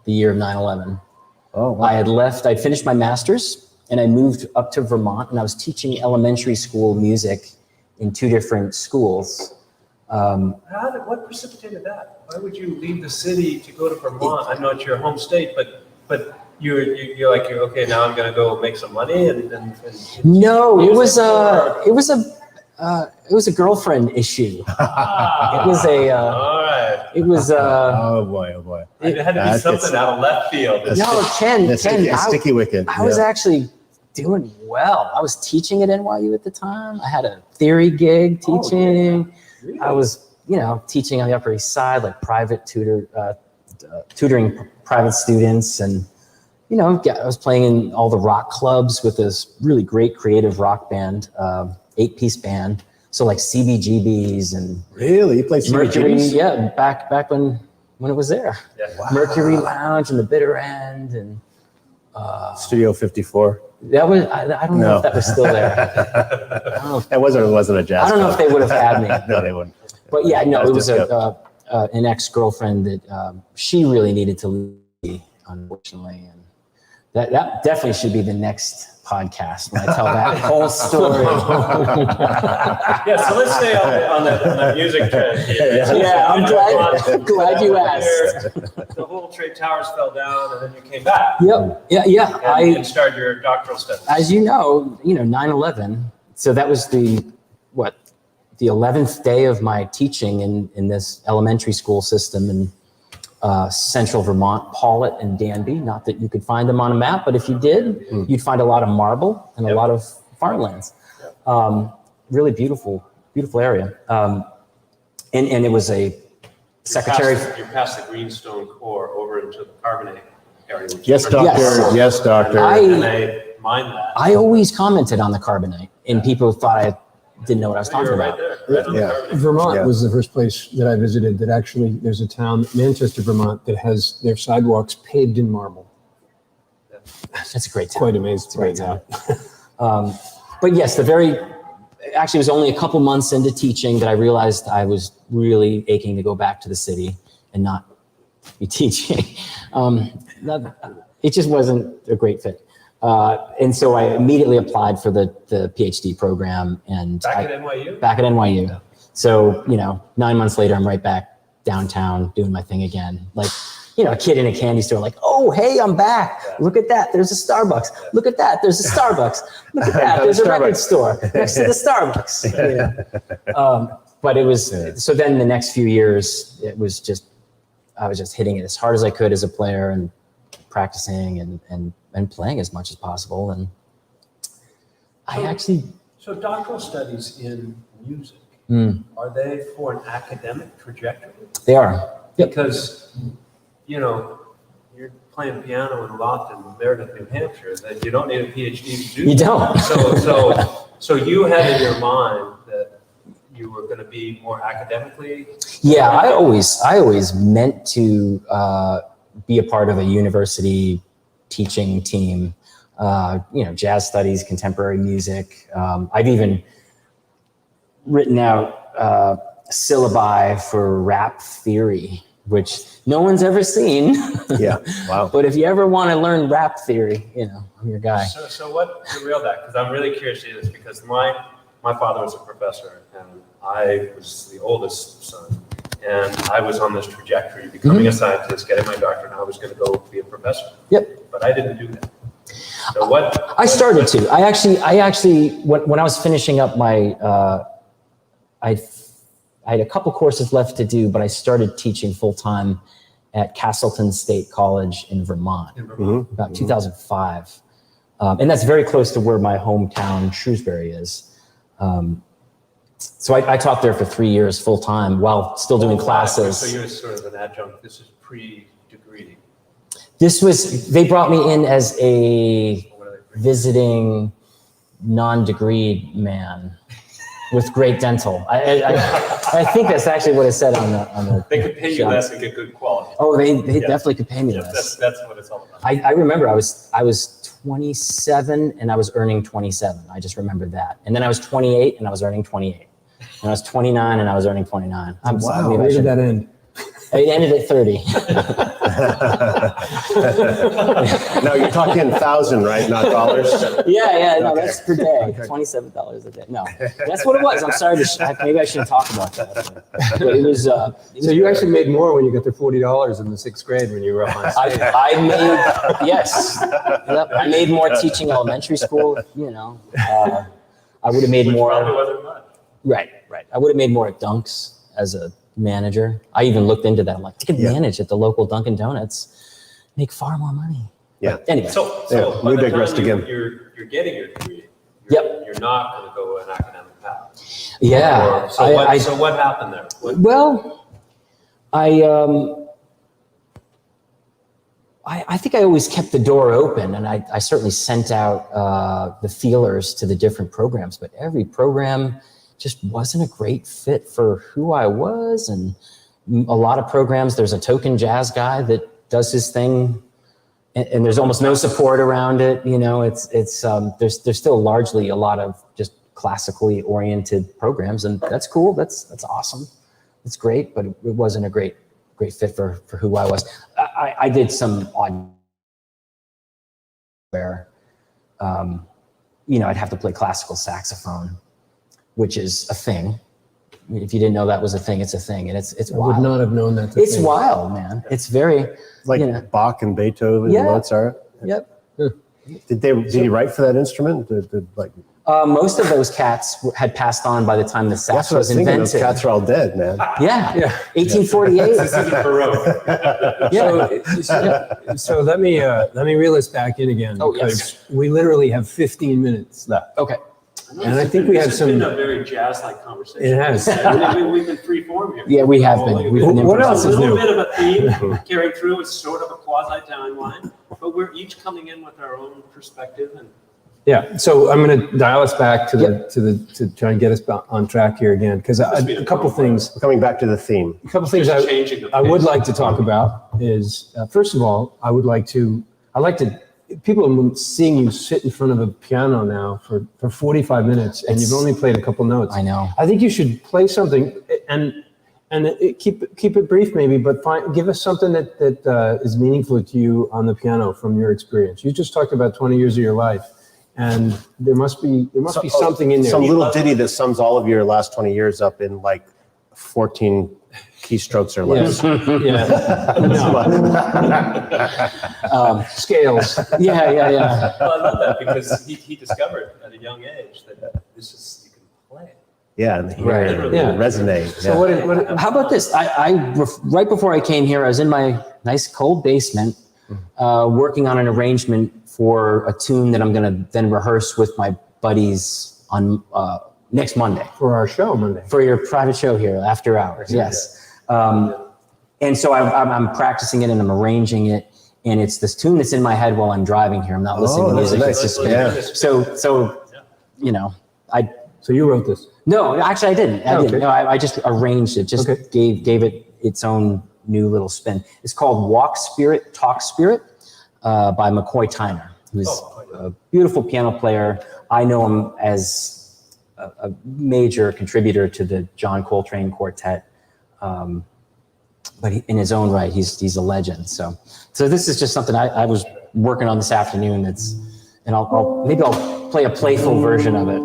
the year of 9/11. Oh, wow. I had left, I'd finished my master's and I moved up to Vermont and I was teaching elementary school music in 2 different schools. What precipitated that? Why would you leave the city to go to Vermont? I know it's your home state, but you're like, okay, now I'm going to go make some money and No, it was a girlfriend issue. It was a, all right. it was Oh boy. It had to be something out of left field. no, Ken, Sticky wicket. I was actually doing well. I was teaching at NYU at the time. I had a theory gig teaching. Oh, really? I was, you know, teaching on the Upper East Side, like private tutoring private students. And, you know, I was playing in all the rock clubs with this really great creative rock band, 8-piece band. So like CBGBs and Really? You played Mercury. CBGBs? Yeah, back when it was there. Yeah. Wow. Mercury Lounge and the Bitter End and Studio 54. that was I don't know if that was still there. I don't know if, It wasn't a jazz. I don't know if they would have had me. No, they wouldn't. But yeah, no, it was Disco. an ex-girlfriend that she really needed to leave, unfortunately, and that definitely should be the next podcast when I tell that whole story. Yeah, so let's stay on the music trend here. Yeah, I'm glad you asked. The whole trade towers fell down, and then you came back. Yep. Yeah. And started your doctoral studies. As you know, 9/11. So that was the 11th day of my teaching in this elementary school system in central Vermont, Paulet and Danby. Not that you could find them on a map, but if you did, you'd find a lot of marble and a lot of farmlands. Really beautiful area. And it was a secretary. You're past the greenstone core over into the carbonate area. which Yes, is- doctor. Yes. Yes, doctor. And I mind that. I always commented on the carbonate, and people thought I didn't know what I was You talking were right about. there. Right on the Yeah. carbonate. Vermont Yeah. was the first place that I visited that actually, there's a town, Manchester, Vermont, that has their sidewalks paved in marble. That's a great town. Quite amazing. It's a great town. But yes, actually, it was only a couple months into teaching that I realized I was really aching to go back to the city and not be teaching. It just wasn't a great fit. And so I immediately applied for the PhD program. And Back at NYU? Back at NYU. Yeah. So, 9 months later, I'm right back downtown doing my thing again. Like, a kid in a candy store, like, oh, hey, I'm back. Yeah. Look at that. There's a Starbucks. Yeah. Look at that. There's a Starbucks. Look at that. There's a record store next to the Starbucks. But it was, so then the next few years, I was just hitting it as hard as I could as a player and practicing and playing as much as possible. And So doctoral studies in music, are they for an academic trajectory? They are. Yep. Because, you're playing piano in Loft in Meredith, New Hampshire, that you don't need a PhD to do. You don't. So you had in your mind that you were going to be more academically? Yeah, I always meant to be a part of a university teaching team. Jazz studies, contemporary music. I've even written out syllabi for rap theory, which no one's ever seen. Yeah, wow. But if you ever want to learn rap theory, I'm your guy. So what derailed that? Because I'm really curious to hear this, because my father was a professor and I was the oldest son. And I was on this trajectory, becoming a scientist, getting my doctorate, and I was going to go be a professor. Yep. But I didn't do that. So what? I started to. I actually, when I was finishing up my, I had a couple courses left to do, but I started teaching full time at Castleton State College in Vermont, about 2005. And that's very close to where my hometown Shrewsbury is. So I taught there for 3 years full time while still doing classes. So you're sort of an adjunct. This is pre-degree. They brought me in as a visiting non-degreed man with great dental. I think that's actually what it said on the They could pay you less and get good quality. Oh, they definitely could pay me less. That's what it's all about. I remember I was 27 and I was earning 27. I just remember that. And then I was 28 and I was earning 28. And I was 29 and I was earning 29. Wow, where did that end? It ended at 30. No, you're talking 1,000, right? Not dollars? Yeah, no, Okay. that's per day. $27 a day. No, that's what it was. I'm sorry. Maybe I shouldn't talk about that. But it was. So you actually made more when you got the $40 in the 6th grade when you were up on stage. I made, yes. Yep, I made more teaching elementary school. I would have made more. Probably wasn't much. Right. I would have made more at Dunks as a manager. I even looked into that. I'm like, I could manage at the local Dunkin' Donuts, make far more money. Yeah. But anyway. So we by the digressed time again. You're getting your degree. Yep. You're not going to go an academic path. Yeah. So what happened there? Well, I think I always kept the door open, and I certainly sent out the feelers to the different programs, but every program just wasn't a great fit for who I was. And a lot of programs, there's a token jazz guy that does his thing, and there's almost no support around it. There's still largely a lot of just classically oriented programs, and that's cool. That's awesome. It's great, but it wasn't a great fit for who I was. I did some odd where, I'd have to play classical saxophone, which is a thing. If you didn't know that was a thing, it's a thing, and it's wild. I would not have known that. It's wild, man. It's very Bach and Beethoven and Mozart. Yep. Did he write for that instrument? Most of those cats had passed on by the time the sax That's what I was was thinking. invented. Those cats are all dead, man. Yeah. 1848. This is Baroque. So let me reel this back in again, because we literally have 15 minutes left. Okay. And I think we have This has been some. a very jazz-like conversation. It has. We've been free form here. Yeah, we have been. We've been What else A is little new? bit of a theme carrying through. It's sort of a quasi-timeline, but we're each coming in with our own perspective. And Yeah. So I'm going to dial us back to try and get us on track here again, because a couple things. Coming back to the theme. A couple things changing the I would pace. like to talk about is, first of all, I'd like to people are seeing you sit in front of a piano now for 45 minutes, and you've only played a couple notes. I know. I think you should play something and keep it brief maybe, but give us something that is meaningful to you on the piano from your experience. You just talked about 20 years of your life, and there must be something in there. Some little ditty that sums all of your last 20 years up in like 14 keystrokes or less. Scales. Yeah. Well, I love that because he discovered at a young age that this is, you can play. Yeah, and hear Right. it Yeah. resonate. So what How about this? Right before I came here, I was in my nice cold basement working on an arrangement for a tune that I'm going to then rehearse with my buddies on next Monday. for our show Monday? For your private show here, after hours, yes. And so I'm practicing it and I'm arranging it, and it's this tune that's in my head while I'm driving here. I'm not listening to that's music. nice. It's just Yeah. so you know, So you wrote this? no, actually I didn't. I Okay. didn't. No, I just arranged it. Just Okay. gave it its own new little spin. It's called Walk Spirit, Talk Spirit by McCoy Tyner, who's a beautiful piano player. I know him as a major contributor to the John Coltrane Quartet. But in his own right, he's a legend. So this is just something I was working on this afternoon. And maybe I'll play a playful version of it.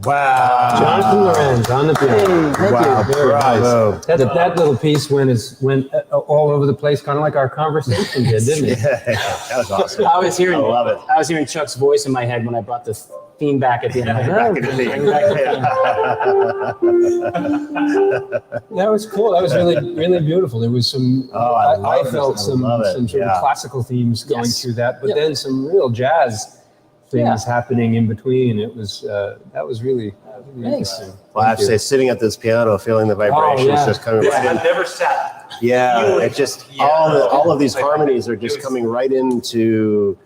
Wow. Jonathan Lorentz on the piano. Thank Wow, you. Very bravo. nice. That little piece went all over the place, kind of like our conversation did, didn't it? Yeah, that was awesome. I was hearing I love it. I was hearing Chuck's voice in my head when I brought the theme back at the end. Back in the theme. That was cool. That was really beautiful. There was some. Oh, I love it. felt I some love it. sort Yeah. of classical themes going Yes. through that, but Yep. then some real jazz things Yeah. happening in between. It was that was really Thanks. interesting. Well, I have to say, sitting at this piano, feeling the vibrations yeah. just coming right in. I've never sat. Yeah, feeling it just the all of these Like, harmonies are it just was- coming right into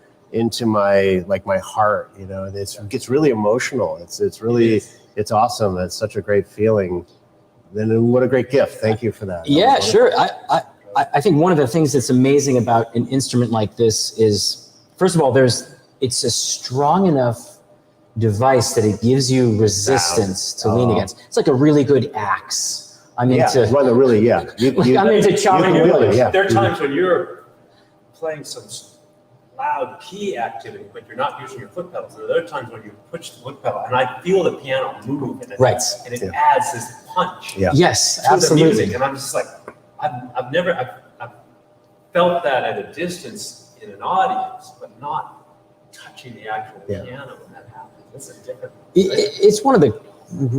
my my heart. You know, and it gets really emotional. It's really it's awesome. It's such a great feeling. Then what a great gift. Thank you for that. That Yeah, was sure. I think one of the things that's amazing about an instrument like this is, first of all, it's a strong enough device that it gives you resistance to lean Oh. against. It's like a really good axe. I'm Yeah, into one that really, yeah. I'm into chopping you wood. really, yeah. There are times when you're playing some loud key activity, but you're not using your foot pedals. And there are times when you push the foot pedal, and I feel the piano move, and it, Right. and it Yeah. adds this punch Yeah. Yes, to the absolutely. music. And I'm just like, I've never felt that at a distance in an audience, but not touching the actual Yeah. piano when that happens. It's a different. It's one of the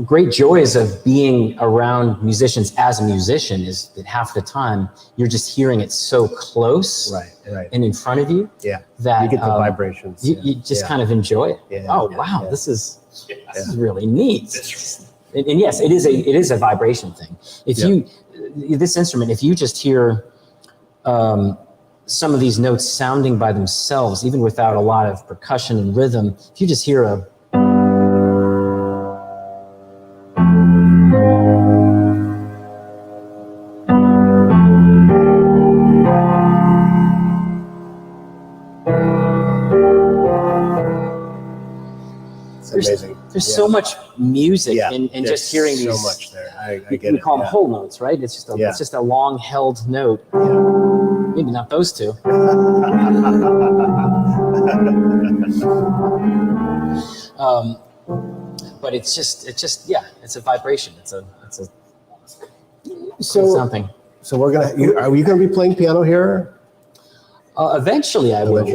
great joys of being around musicians as a musician is that half the time you're just hearing it so close Right. and in front of you Yeah. that You get the vibrations. you just Yeah. kind of enjoy it. Yeah, Oh yeah, wow, yeah. this is Yeah. really neat. It's- And yes, it is a vibration thing. If this instrument, if you just hear some of these notes sounding by themselves, even without a lot of percussion and rhythm, if you just hear a It's amazing. there's Yeah. so much music Yeah, in there's just hearing so these. much there. I get We it. call them yeah. whole notes, right? It's just a long held note. Maybe not those two. But it's just yeah, it's a vibration. It's a So, something. so we're are you gonna be playing piano here? Eventually, I will.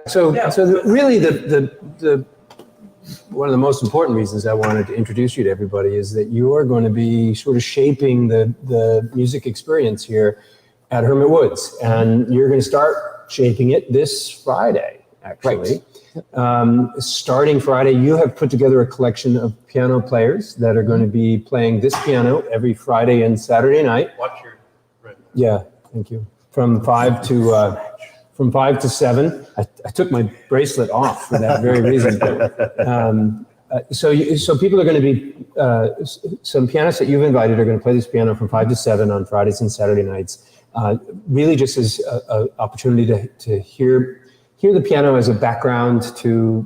So really the one of the most important reasons I wanted to introduce you to everybody is that you are going to be sort of shaping the music experience here at Hermit Woods, and you're going to start shaping it this Friday, actually. Starting Friday, you have put together a collection of piano players that are going to be playing this piano every Friday and Saturday night. Watch your. Right. Yeah, thank you. From 5 to 7. I took my bracelet off for that very reason. So people are going to be, some pianists that you've invited are going to play this piano from 5 to 7 on Fridays and Saturday nights. Really just as an opportunity to hear the piano as a background to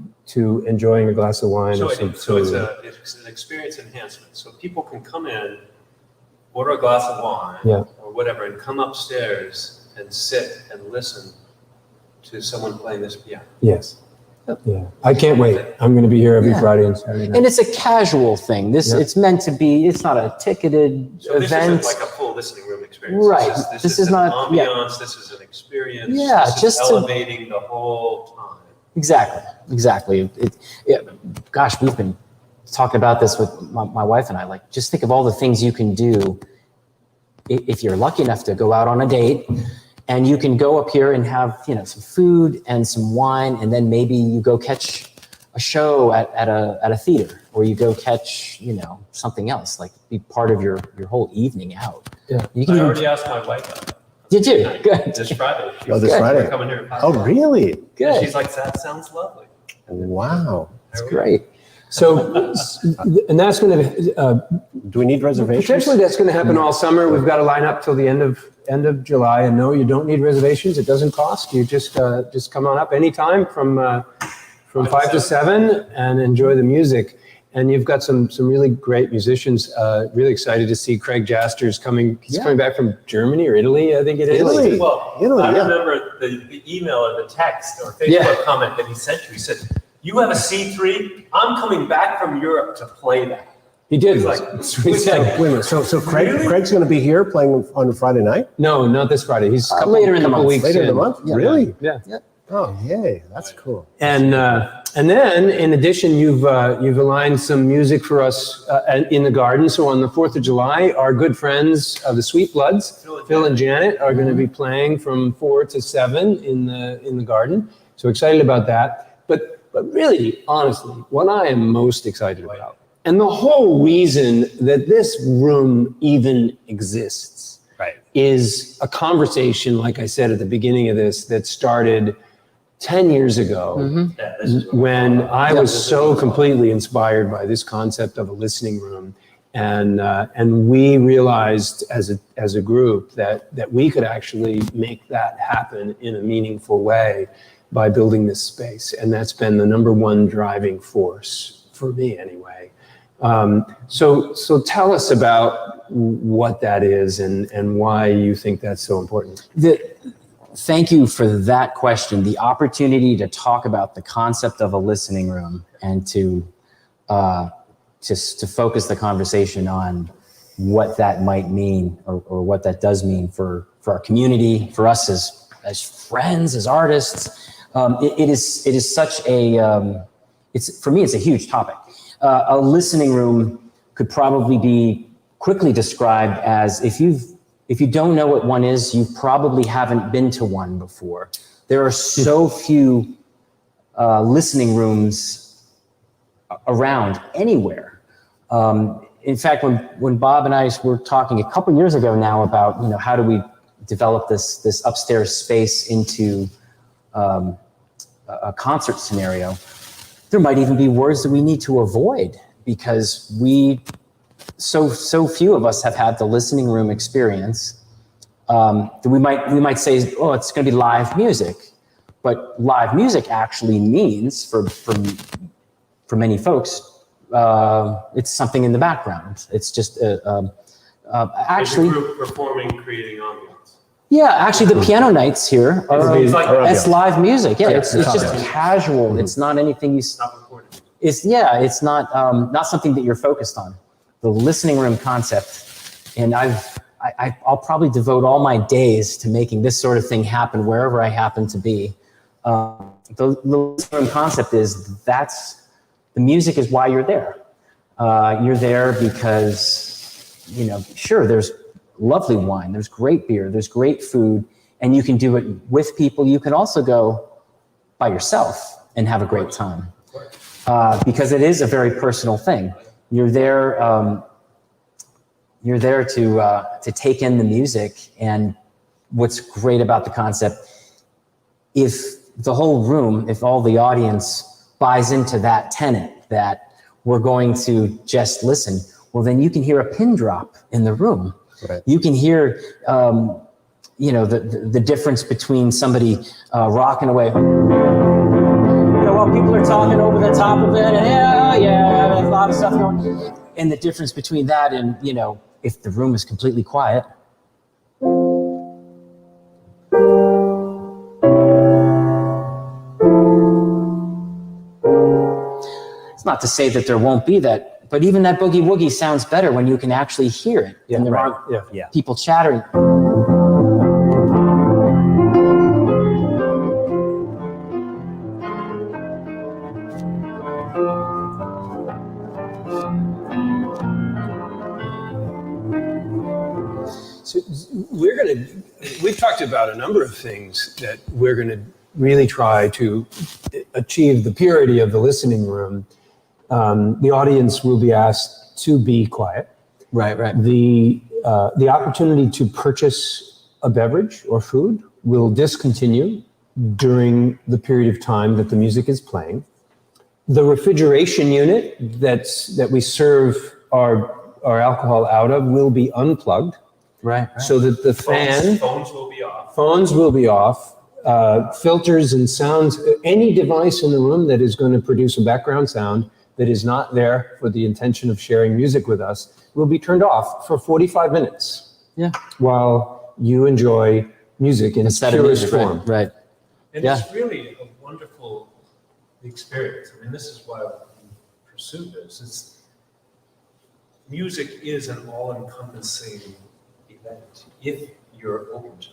enjoying a glass of wine. So, or some it's food. it's an experience enhancement. So people can come in, order a glass of wine or whatever, and come upstairs and sit and listen to someone playing this piano. Yes. Yeah. I can't wait. I'm going to be here every Yeah. Friday and Saturday night. And it's a casual thing. It's meant to be. It's not a ticketed So this event. isn't like a full listening room experience. Right. This This is is an not- yeah. ambiance. This is an experience. Yeah, This is just to- elevating the whole time. Exactly. Gosh, we've been talking about this with my wife and I. Like, just think of all the things you can do if you're lucky enough to go out on a date, and you can go up here and have some food and some wine, and then maybe you go catch a show at a theater, or you go catch something else, like be part of your whole evening out. Yeah. You can I even, already asked my wife out. did you? Good. This Friday. Oh, this Good. Friday. We're coming here. Oh, really? And Good. she's like, that sounds lovely. Wow. That's great. So, and that's going to, Do we need reservations? potentially that's going to happen all summer. We've got a lineup till the end of July, and no, you don't need reservations. It doesn't cost. You just come on up anytime from 5 to 7 and enjoy the music. And you've got some really great musicians. Really excited to see Craig Jaster's coming. He's coming back from Germany or Italy, I think it is. Italy. Well, Italy, I yeah. remember the email or the text or Facebook Yeah. comment that he sent you. He said, you have a C3? I'm coming back from Europe to play that. He did. He's like, He he's said- like, Wait a minute. So Craig, Really? Craig's going to be here playing on Friday night? No, not this Friday. He's Later in the month. weeks Later in the month? Yeah. Really? Yeah. Oh, yay. That's cool. And then, in addition, you've aligned some music for us in the garden. So on the 4th of July, our good friends, the Sweet Bloods, Phil and Janet, are going to be playing from 4 to 7 in the garden. So excited about that. But really, honestly, what I am most excited about, and the whole reason that this room even exists, is a conversation, like I said at the beginning of this, that started 10 years ago, when I was so completely inspired by this concept of a listening room, and we realized as a group that we could actually make that happen in a meaningful way by building this space, and that's been the number one driving force for me, anyway. So tell us about what that is and why you think that's so important. Thank you for that question. The opportunity to talk about the concept of a listening room and to focus the conversation on what that might mean or what that does mean for our community, for us as friends, as artists. It is such a, for me, it's a huge topic. A listening room could probably be quickly described as, if you don't know what one is, you probably haven't been to one before. There are so few listening rooms around anywhere. In fact, when Bob and I were talking a couple years ago now about, how do we develop this upstairs space into a concert scenario, there might even be words that we need to avoid because so few of us have had the listening room experience. That we might say, oh, it's going to be live music, but live music actually means for many folks, it's something in the background. It's just actually a group performing, creating ambiance. Yeah, actually, the piano nights here it's live music. Yeah, it's just casual. It's not anything you. Not recorded. It's not something that you're focused on. The listening room concept, and I'll probably devote all my days to making this sort of thing happen wherever I happen to be. The listening room concept is the music is why you're there. You're there because sure, there's lovely wine, there's great beer, there's great food, and you can do it with people. You can also go by yourself and have a great time, because it is a very personal thing. You're there to take in the music. And what's great about the concept, if the whole room, if all the audience buys into that tenet that we're going to just listen, well, then you can hear a pin drop in the room. Right. You can hear, the difference between somebody rocking away. While people are talking over the top of it, and there's a lot of stuff going. And the difference between that and if the room is completely quiet. It's not to say that there won't be that. But even that boogie woogie sounds better when you can actually hear it. Yeah, and there right. aren't people chattering. So we've talked about a number of things that we're going to really try to achieve the purity of the listening room. The audience will be asked to be quiet. Right. The opportunity to purchase a beverage or food will discontinue during the period of time that the music is playing. The refrigeration unit that we serve our alcohol out of will be unplugged. Right. So that the Phones will be off. Phones will be off. Filters and sounds, any device in the room that is going to produce a background sound that is not there for the intention of sharing music with us will be turned off for 45 minutes. Yeah. While you enjoy music in its purest form. Right. And it's really a wonderful the experience. I mean, this is why we pursue this. Music is an all-encompassing event if you're open to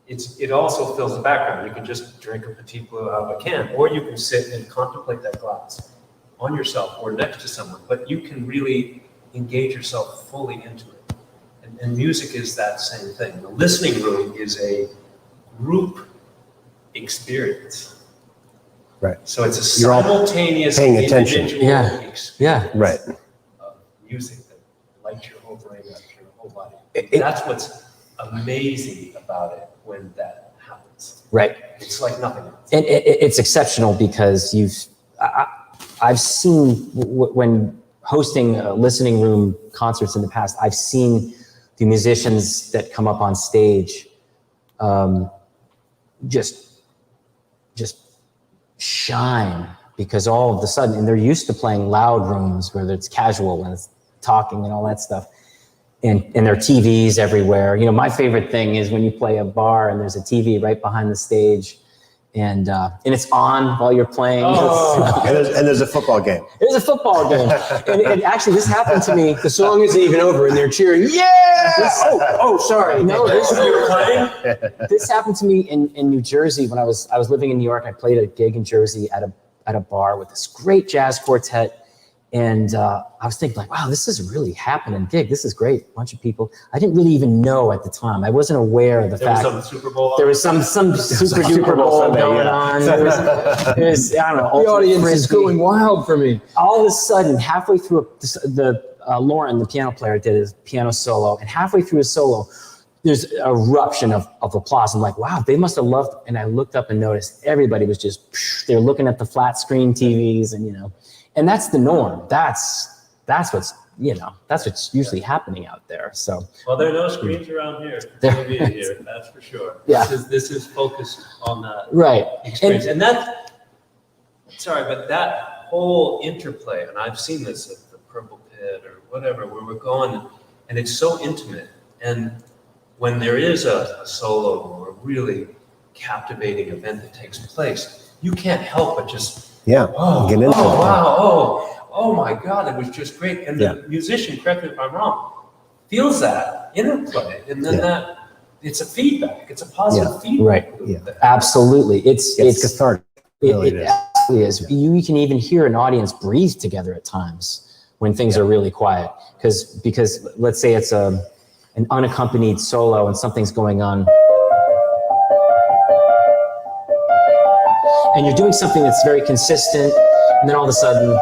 it. It also fills the background. You can just drink a Petit Bleu out of a can, or you can sit and contemplate that glass on yourself or next to someone, but you can really engage yourself fully into it. And music is that same thing. The listening room is a group experience. Right. So it's a You're all simultaneous paying attention. individual Yeah. experience Yeah. Right. of music that lights your whole brain up, your whole body. That's what's amazing about it when that happens. Right. It's like nothing else. And it's exceptional because I've seen when hosting listening room concerts in the past, I've seen the musicians that come up on stage just shine, because all of a sudden, and they're used to playing loud rooms where it's casual and it's talking and all that stuff. And there are TVs everywhere. You know, my favorite thing is when you play a bar and there's a TV right behind the stage, and it's on while you're playing. Oh. And there's a football game. There's a football game. And actually, this happened to me. The song isn't even over and they're cheering, yeah! Sorry. No, You're playing? this happened to me in New Jersey when I was living in New York. I played a gig in Jersey at a bar with this great jazz quartet. And I was thinking, like, wow, this is really happening gig. This is great. Bunch of people. I didn't really even know at the time. I wasn't aware of the fact There was some Super Bowl on? there was some super duper bowl Sunday, going yeah. on. There was, I don't know. The ultimate audience is frisbee. going wild for me. All of a sudden, halfway through Lauren, the piano player, did his piano solo, and halfway through his solo, there's an eruption of applause. I'm like, wow, they must have loved it. And I looked up and noticed everybody was just, they're looking at the flat screen TVs, and and that's the norm. That's what's usually happening out there. So, Well, there are no screens around here. There- TV here, that's for sure. Yeah. This is focused on that right. experience. And that whole interplay, and I've seen this at the Purple Pit or whatever, where we're going, and it's so intimate. And when there is a solo or a really captivating event that takes place, you can't help but just, Yeah. Get into it. wow, oh my God, it was just great. And Yeah. the musician, correct me if I'm wrong, feels that interplay. And then it's a feedback. It's a positive feedback. Right. Yeah. Absolutely. It's cathartic. Really it absolutely is. You can even hear an audience breathe together at times when things are really quiet. Because let's say it's an unaccompanied solo and something's going on, and you're doing something that's very consistent, and then all of a sudden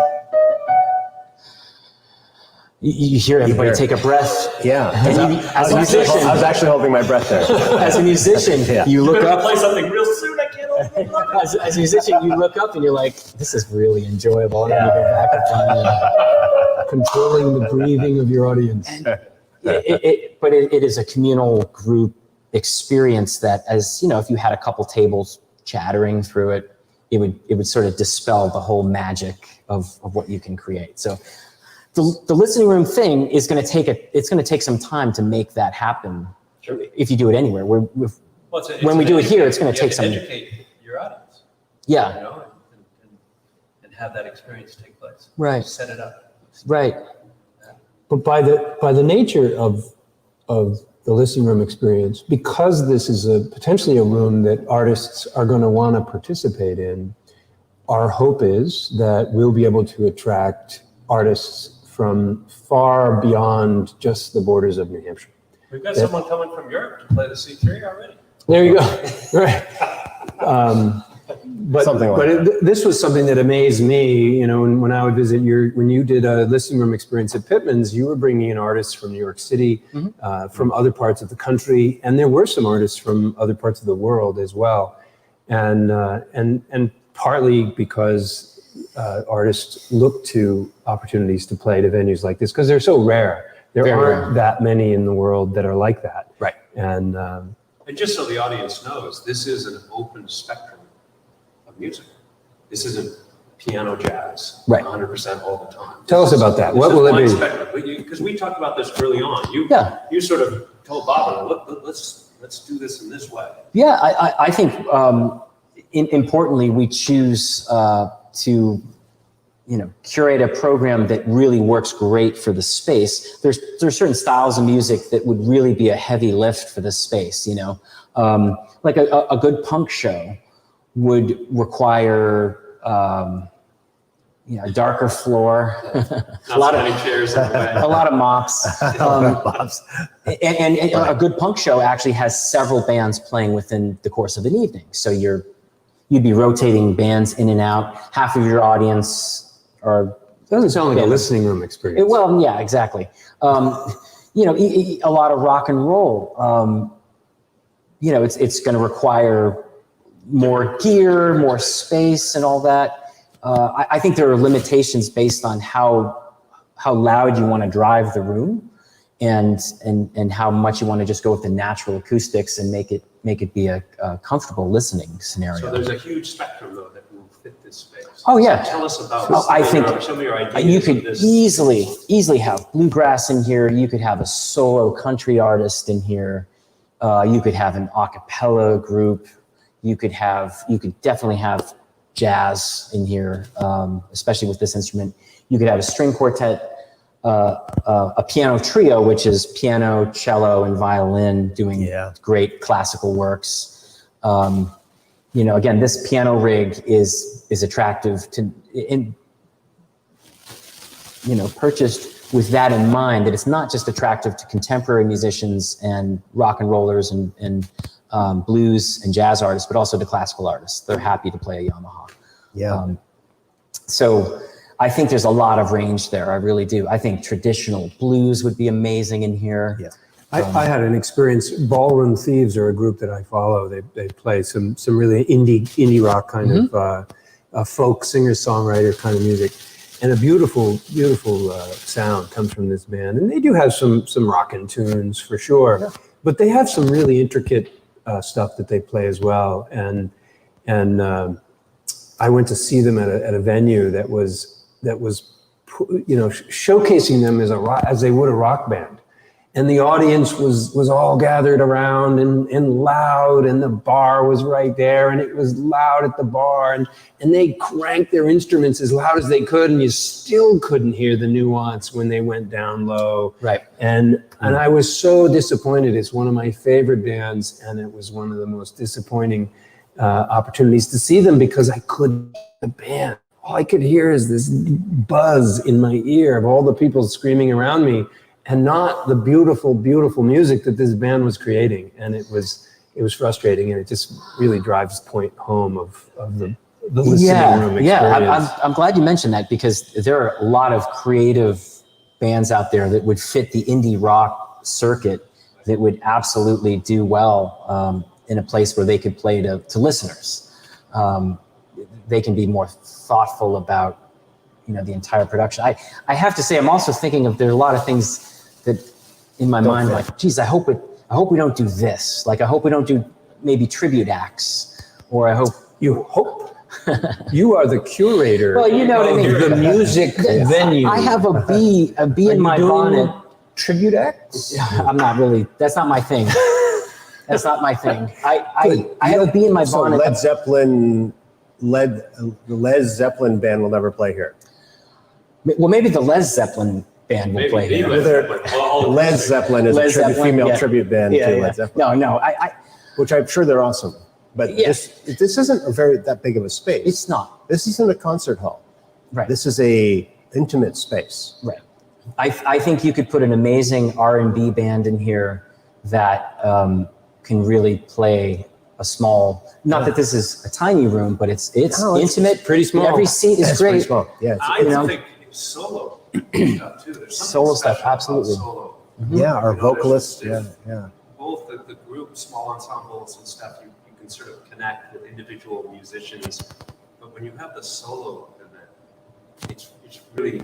you hear everybody take a breath. Yeah. And as a musician, I was actually holding my breath there. as a musician, Yeah. you look up. Play something real soon. I can't open it up. As a musician, you look up and you're like, this is really enjoyable. I'm gonna go back and find it. Controlling the breathing of your audience. But it is a communal group experience that, as if you had a couple tables chattering through it, it would sort of dispel the whole magic of what you can create. So the listening room thing is going to take some time to make that happen. Sure. If you do it anywhere. Well, it's When we do it here, it's gonna you have take to some- educate your audience. Yeah. And have that experience take place. Right. Set it up. Right. But by the nature of the listening room experience, because this is potentially a room that artists are going to want to participate in, our hope is that we'll be able to attract artists from far beyond just the borders of New Hampshire. We've got someone coming from Europe to play the C3 already. There you go. Right. But Something like this was something that amazed me. When I would visit when you did a listening room experience at Pittman's, you were bringing in artists from New York City, from other parts of the country, and there were some artists from other parts of the world as well, and partly because artists look to opportunities to play at venues like this because they're so rare. There aren't that many in the world that are like that. Right. And just so the audience knows, this is an open spectrum of music. This isn't piano jazz, Right. 100% all the time. Tell us about that. What will it be? Because we talked about this early on. You sort of told Bob, let's do this in this way. Yeah, I think importantly, we choose to curate a program that really works great for the space. There's certain styles of music that would really be a heavy lift for the space. Like a good punk show would require a darker floor, a lot of chairs, a lot of mops. And a good punk show actually has several bands playing within the course of an evening. So you'd be rotating bands in and out. Half of your audience are. Doesn't sound like a listening room experience. Well, yeah, exactly. A lot of rock and roll. It's going to require more gear, more space, and all that. I think there are limitations based on how loud you want to drive the room, and how much you want to just go with the natural acoustics and make it be a comfortable listening scenario. So there's a huge spectrum though that will fit this space. Oh yeah. So tell us about. I think some of your ideas. You could easily have bluegrass in here. You could have a solo country artist in here. You could have an a cappella group. You could definitely have jazz in here, especially with this instrument. You could have a string quartet, a piano trio, which is piano, cello, and violin doing great classical works. Again, this piano rig is attractive to, purchased with that in mind, that it's not just attractive to contemporary musicians and rock and rollers and blues and jazz artists, but also to classical artists. They're happy to play a Yamaha. Yeah. So I think there's a lot of range there. I really do. I think traditional blues would be amazing in here. Yeah. I had an experience. Ballroom Thieves are a group that I follow. They play some really indie rock kind of folk singer-songwriter kind of music, and a beautiful sound comes from this band. And they do have some rockin' tunes for sure, but they have some really intricate stuff that they play as well. And I went to see them at a venue that was showcasing them as they would a rock band. And the audience was all gathered around and loud, and the bar was right there, and it was loud at the bar, and they cranked their instruments as loud as they could, and you still couldn't hear the nuance when they went down low. Right. And I was so disappointed. It's one of my favorite bands, and it was one of the most disappointing opportunities to see them, because I couldn't hear the band. All I could hear is this buzz in my ear of all the people screaming around me, and not the beautiful, beautiful music that this band was creating. And it was frustrating, and it just really drives the point home of the listening room experience. Yeah, I'm glad you mentioned that, because there are a lot of creative bands out there that would fit the indie rock circuit that would absolutely do well in a place where they could play to listeners. They can be more thoughtful about the entire production. I have to say, I'm also thinking of, there are a lot of things that in my mind, like, geez, I hope we don't do this. Like, I hope we don't do maybe tribute acts, or I hope. You hope. You are the curator. Well, you know what I mean. The music venue. I have a bee in my bonnet. Tribute acts? I'm not really. That's not my thing. That's not my thing. I have a bee in my bonnet. The Led Zeppelin band will never play here. Well, maybe the Led Zeppelin band will play here. Led Zeppelin is a female tribute band to Led Zeppelin. No, which I'm sure they're awesome. But this isn't that big of a space. It's not. This isn't a concert hall. Right. This is a intimate space. Right. I think you could put an amazing R&B band in here that can really play a small. Not that this is a tiny room, but it's intimate, pretty small. Every seat is great. Pretty small. Yeah. I think solo stuff too. There's solo stuff, absolutely. Solo. Mm-hmm. Yeah, our vocalist. Yeah. Both the group, small ensembles and stuff, you can sort of connect with individual musicians. But when you have the solo event, it's really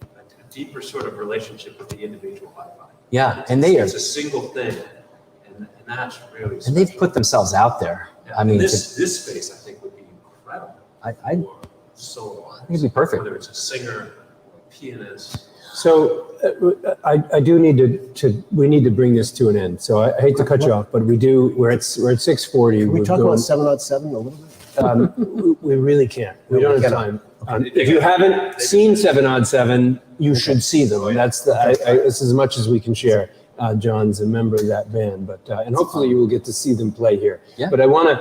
a deeper sort of relationship with the individual hi-fi. Yeah, It's a single thing, and that's really special. And they've put themselves out there. Yeah, I mean, this space I think would be incredible. I for solo. think it'd be perfect. Whether it's a singer, pianist. So I do need we need to bring this to an end. So I hate to cut you off, but we're at 6:40. Can we talk about 7/7 a little bit? We really can't. We No, don't we have cannot. time. If you haven't seen 7/7, you should see them. That's this is as much as we can share. John's a member of that band, but and hopefully you will get to see them play here. Yeah. But I want to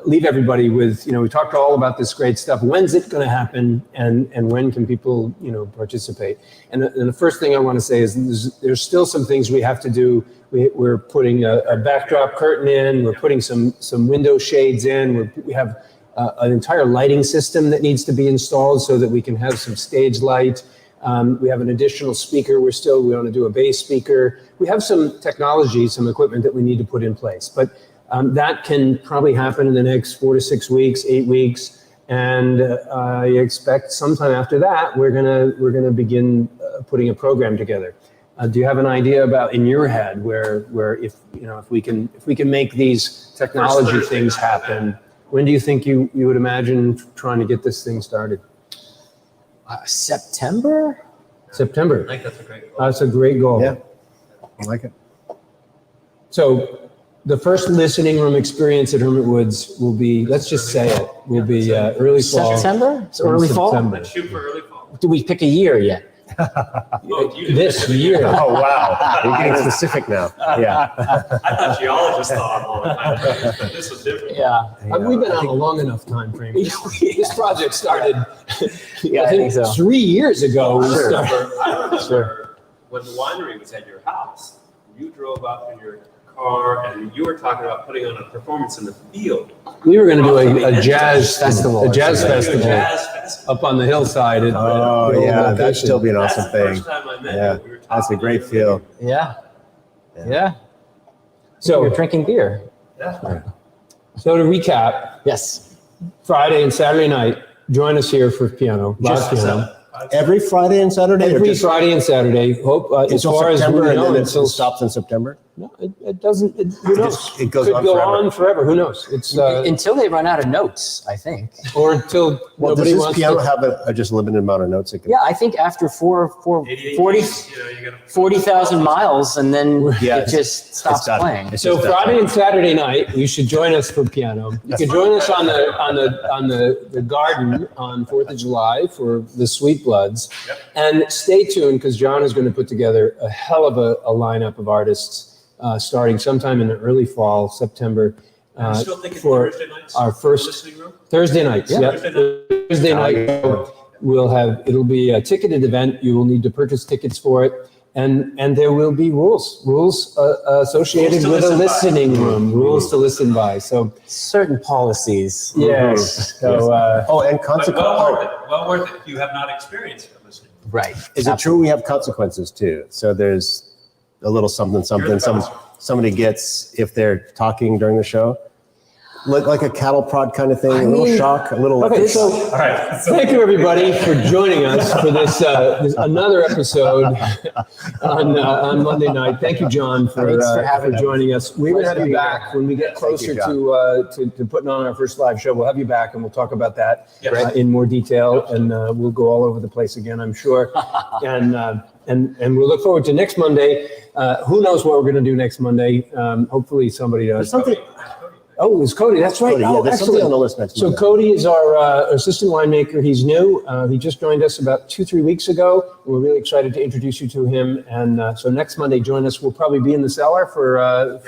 leave everybody with, we talked all about this great stuff. When's it going to happen, and when can people, participate? And the first thing I want to say is there's still some things we have to do. We're putting a backdrop curtain in. We're putting some window shades in. We have an entire lighting system that needs to be installed so that we can have some stage light. We have an additional speaker. We want to do a bass speaker. We have some technology, some equipment that we need to put in place, but that can probably happen in the next 4 to 6 weeks, 8 weeks, and I expect sometime after that we're gonna begin putting a program together. Do you have an idea about in your head where if we can make these technology things happen? When do you think you would imagine trying to get this thing started? September? September. I think that's a great goal. That's a great goal. Yeah, I like it. So the first listening room experience at Hermit Woods will be, let's just say it, will be early fall. September? It's early fall? September. Let's shoot for early fall. Do we pick a year yet? This year. Oh, wow. You're getting specific now. Yeah. I thought geologists thought all the time, but this was different. Yeah. We've been on a long enough time frame. This project started, I think so. 3 years ago. We Sure. started. I remember when the winery was at your house, you drove up in your car and you were talking about putting on a performance in the field. We were going to do a jazz Festival. a jazz You were gonna do a festival jazz festival. up on the hillside. Oh, yeah. That'd still be an That's awesome the thing. first time I met Yeah. you. We were That's a talking great to you. feel. Yeah. Yeah. So, You're drinking beer. Yeah. so to recap, Yes. Friday and Saturday night, join us here for piano, live piano. Every Friday and Saturday? or Every just Friday and Saturday. Hope as until far as we September, and know, then it until stops in September? No, it doesn't. Who knows? It goes Could on go forever. on forever. Who knows? It's Until they run out of notes, I think. or until Well, does nobody this wants piano to. have a just limited amount of notes? It can, Yeah, I think after 88 40 years, you gotta- 40,000 miles, and then Yeah, it just stops done. playing. It's So just that Friday time. and Saturday night, you should join us for piano. You can join us on the garden on 4th of July for the Sweet Bloods, and stay tuned because John is going to put together a hell of a lineup of artists starting sometime in the early fall, September. I'm still thinking for Thursday nights. our first Listening room. Thursday nights. Yeah. Yeah. Thursday night. It'll be a ticketed event. You will need to purchase tickets for it. And there will be rules associated Rules to with a listen by. listening room, rules to listen by. So Certain policies. yes. So and But consequences. well worth it. You have not experienced it listening. Right. Is it true we have consequences too? So there's a little something, You're the somebody gets if they're talking during the show? Like a cattle prod kind of thing, a little mean- shock, a little. okay. So All right. thank you everybody for joining us for this another episode on Monday night. Thank you, John, for Thanks for having us. joining us. We're going to have you back when we get Thank you, closer to putting on our first live show. We'll have you back and we'll talk about that Yes. in more detail, and we'll go all over the place again, I'm sure. And we'll look forward to next Monday. Who knows what we're going to do next Monday? Hopefully somebody does. There's something. Oh, it's Cody. That's right. Cody, yeah, Oh, there's something excellent. on the list next So Monday. Cody is our assistant winemaker. He's new. He just joined us about 2-3 weeks ago. We're really excited to introduce you to him. And so next Monday, join us. We'll probably be in the cellar for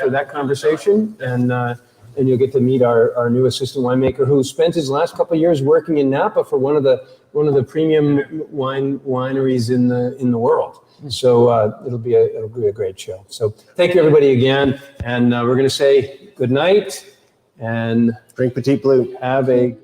that conversation. And you'll get to meet our new assistant winemaker who spent his last couple of years working in Napa for one of the premium wineries in the world. So it'll be a great show. So thank you everybody again. And we're going to say good night and Drink Petit Blue. have a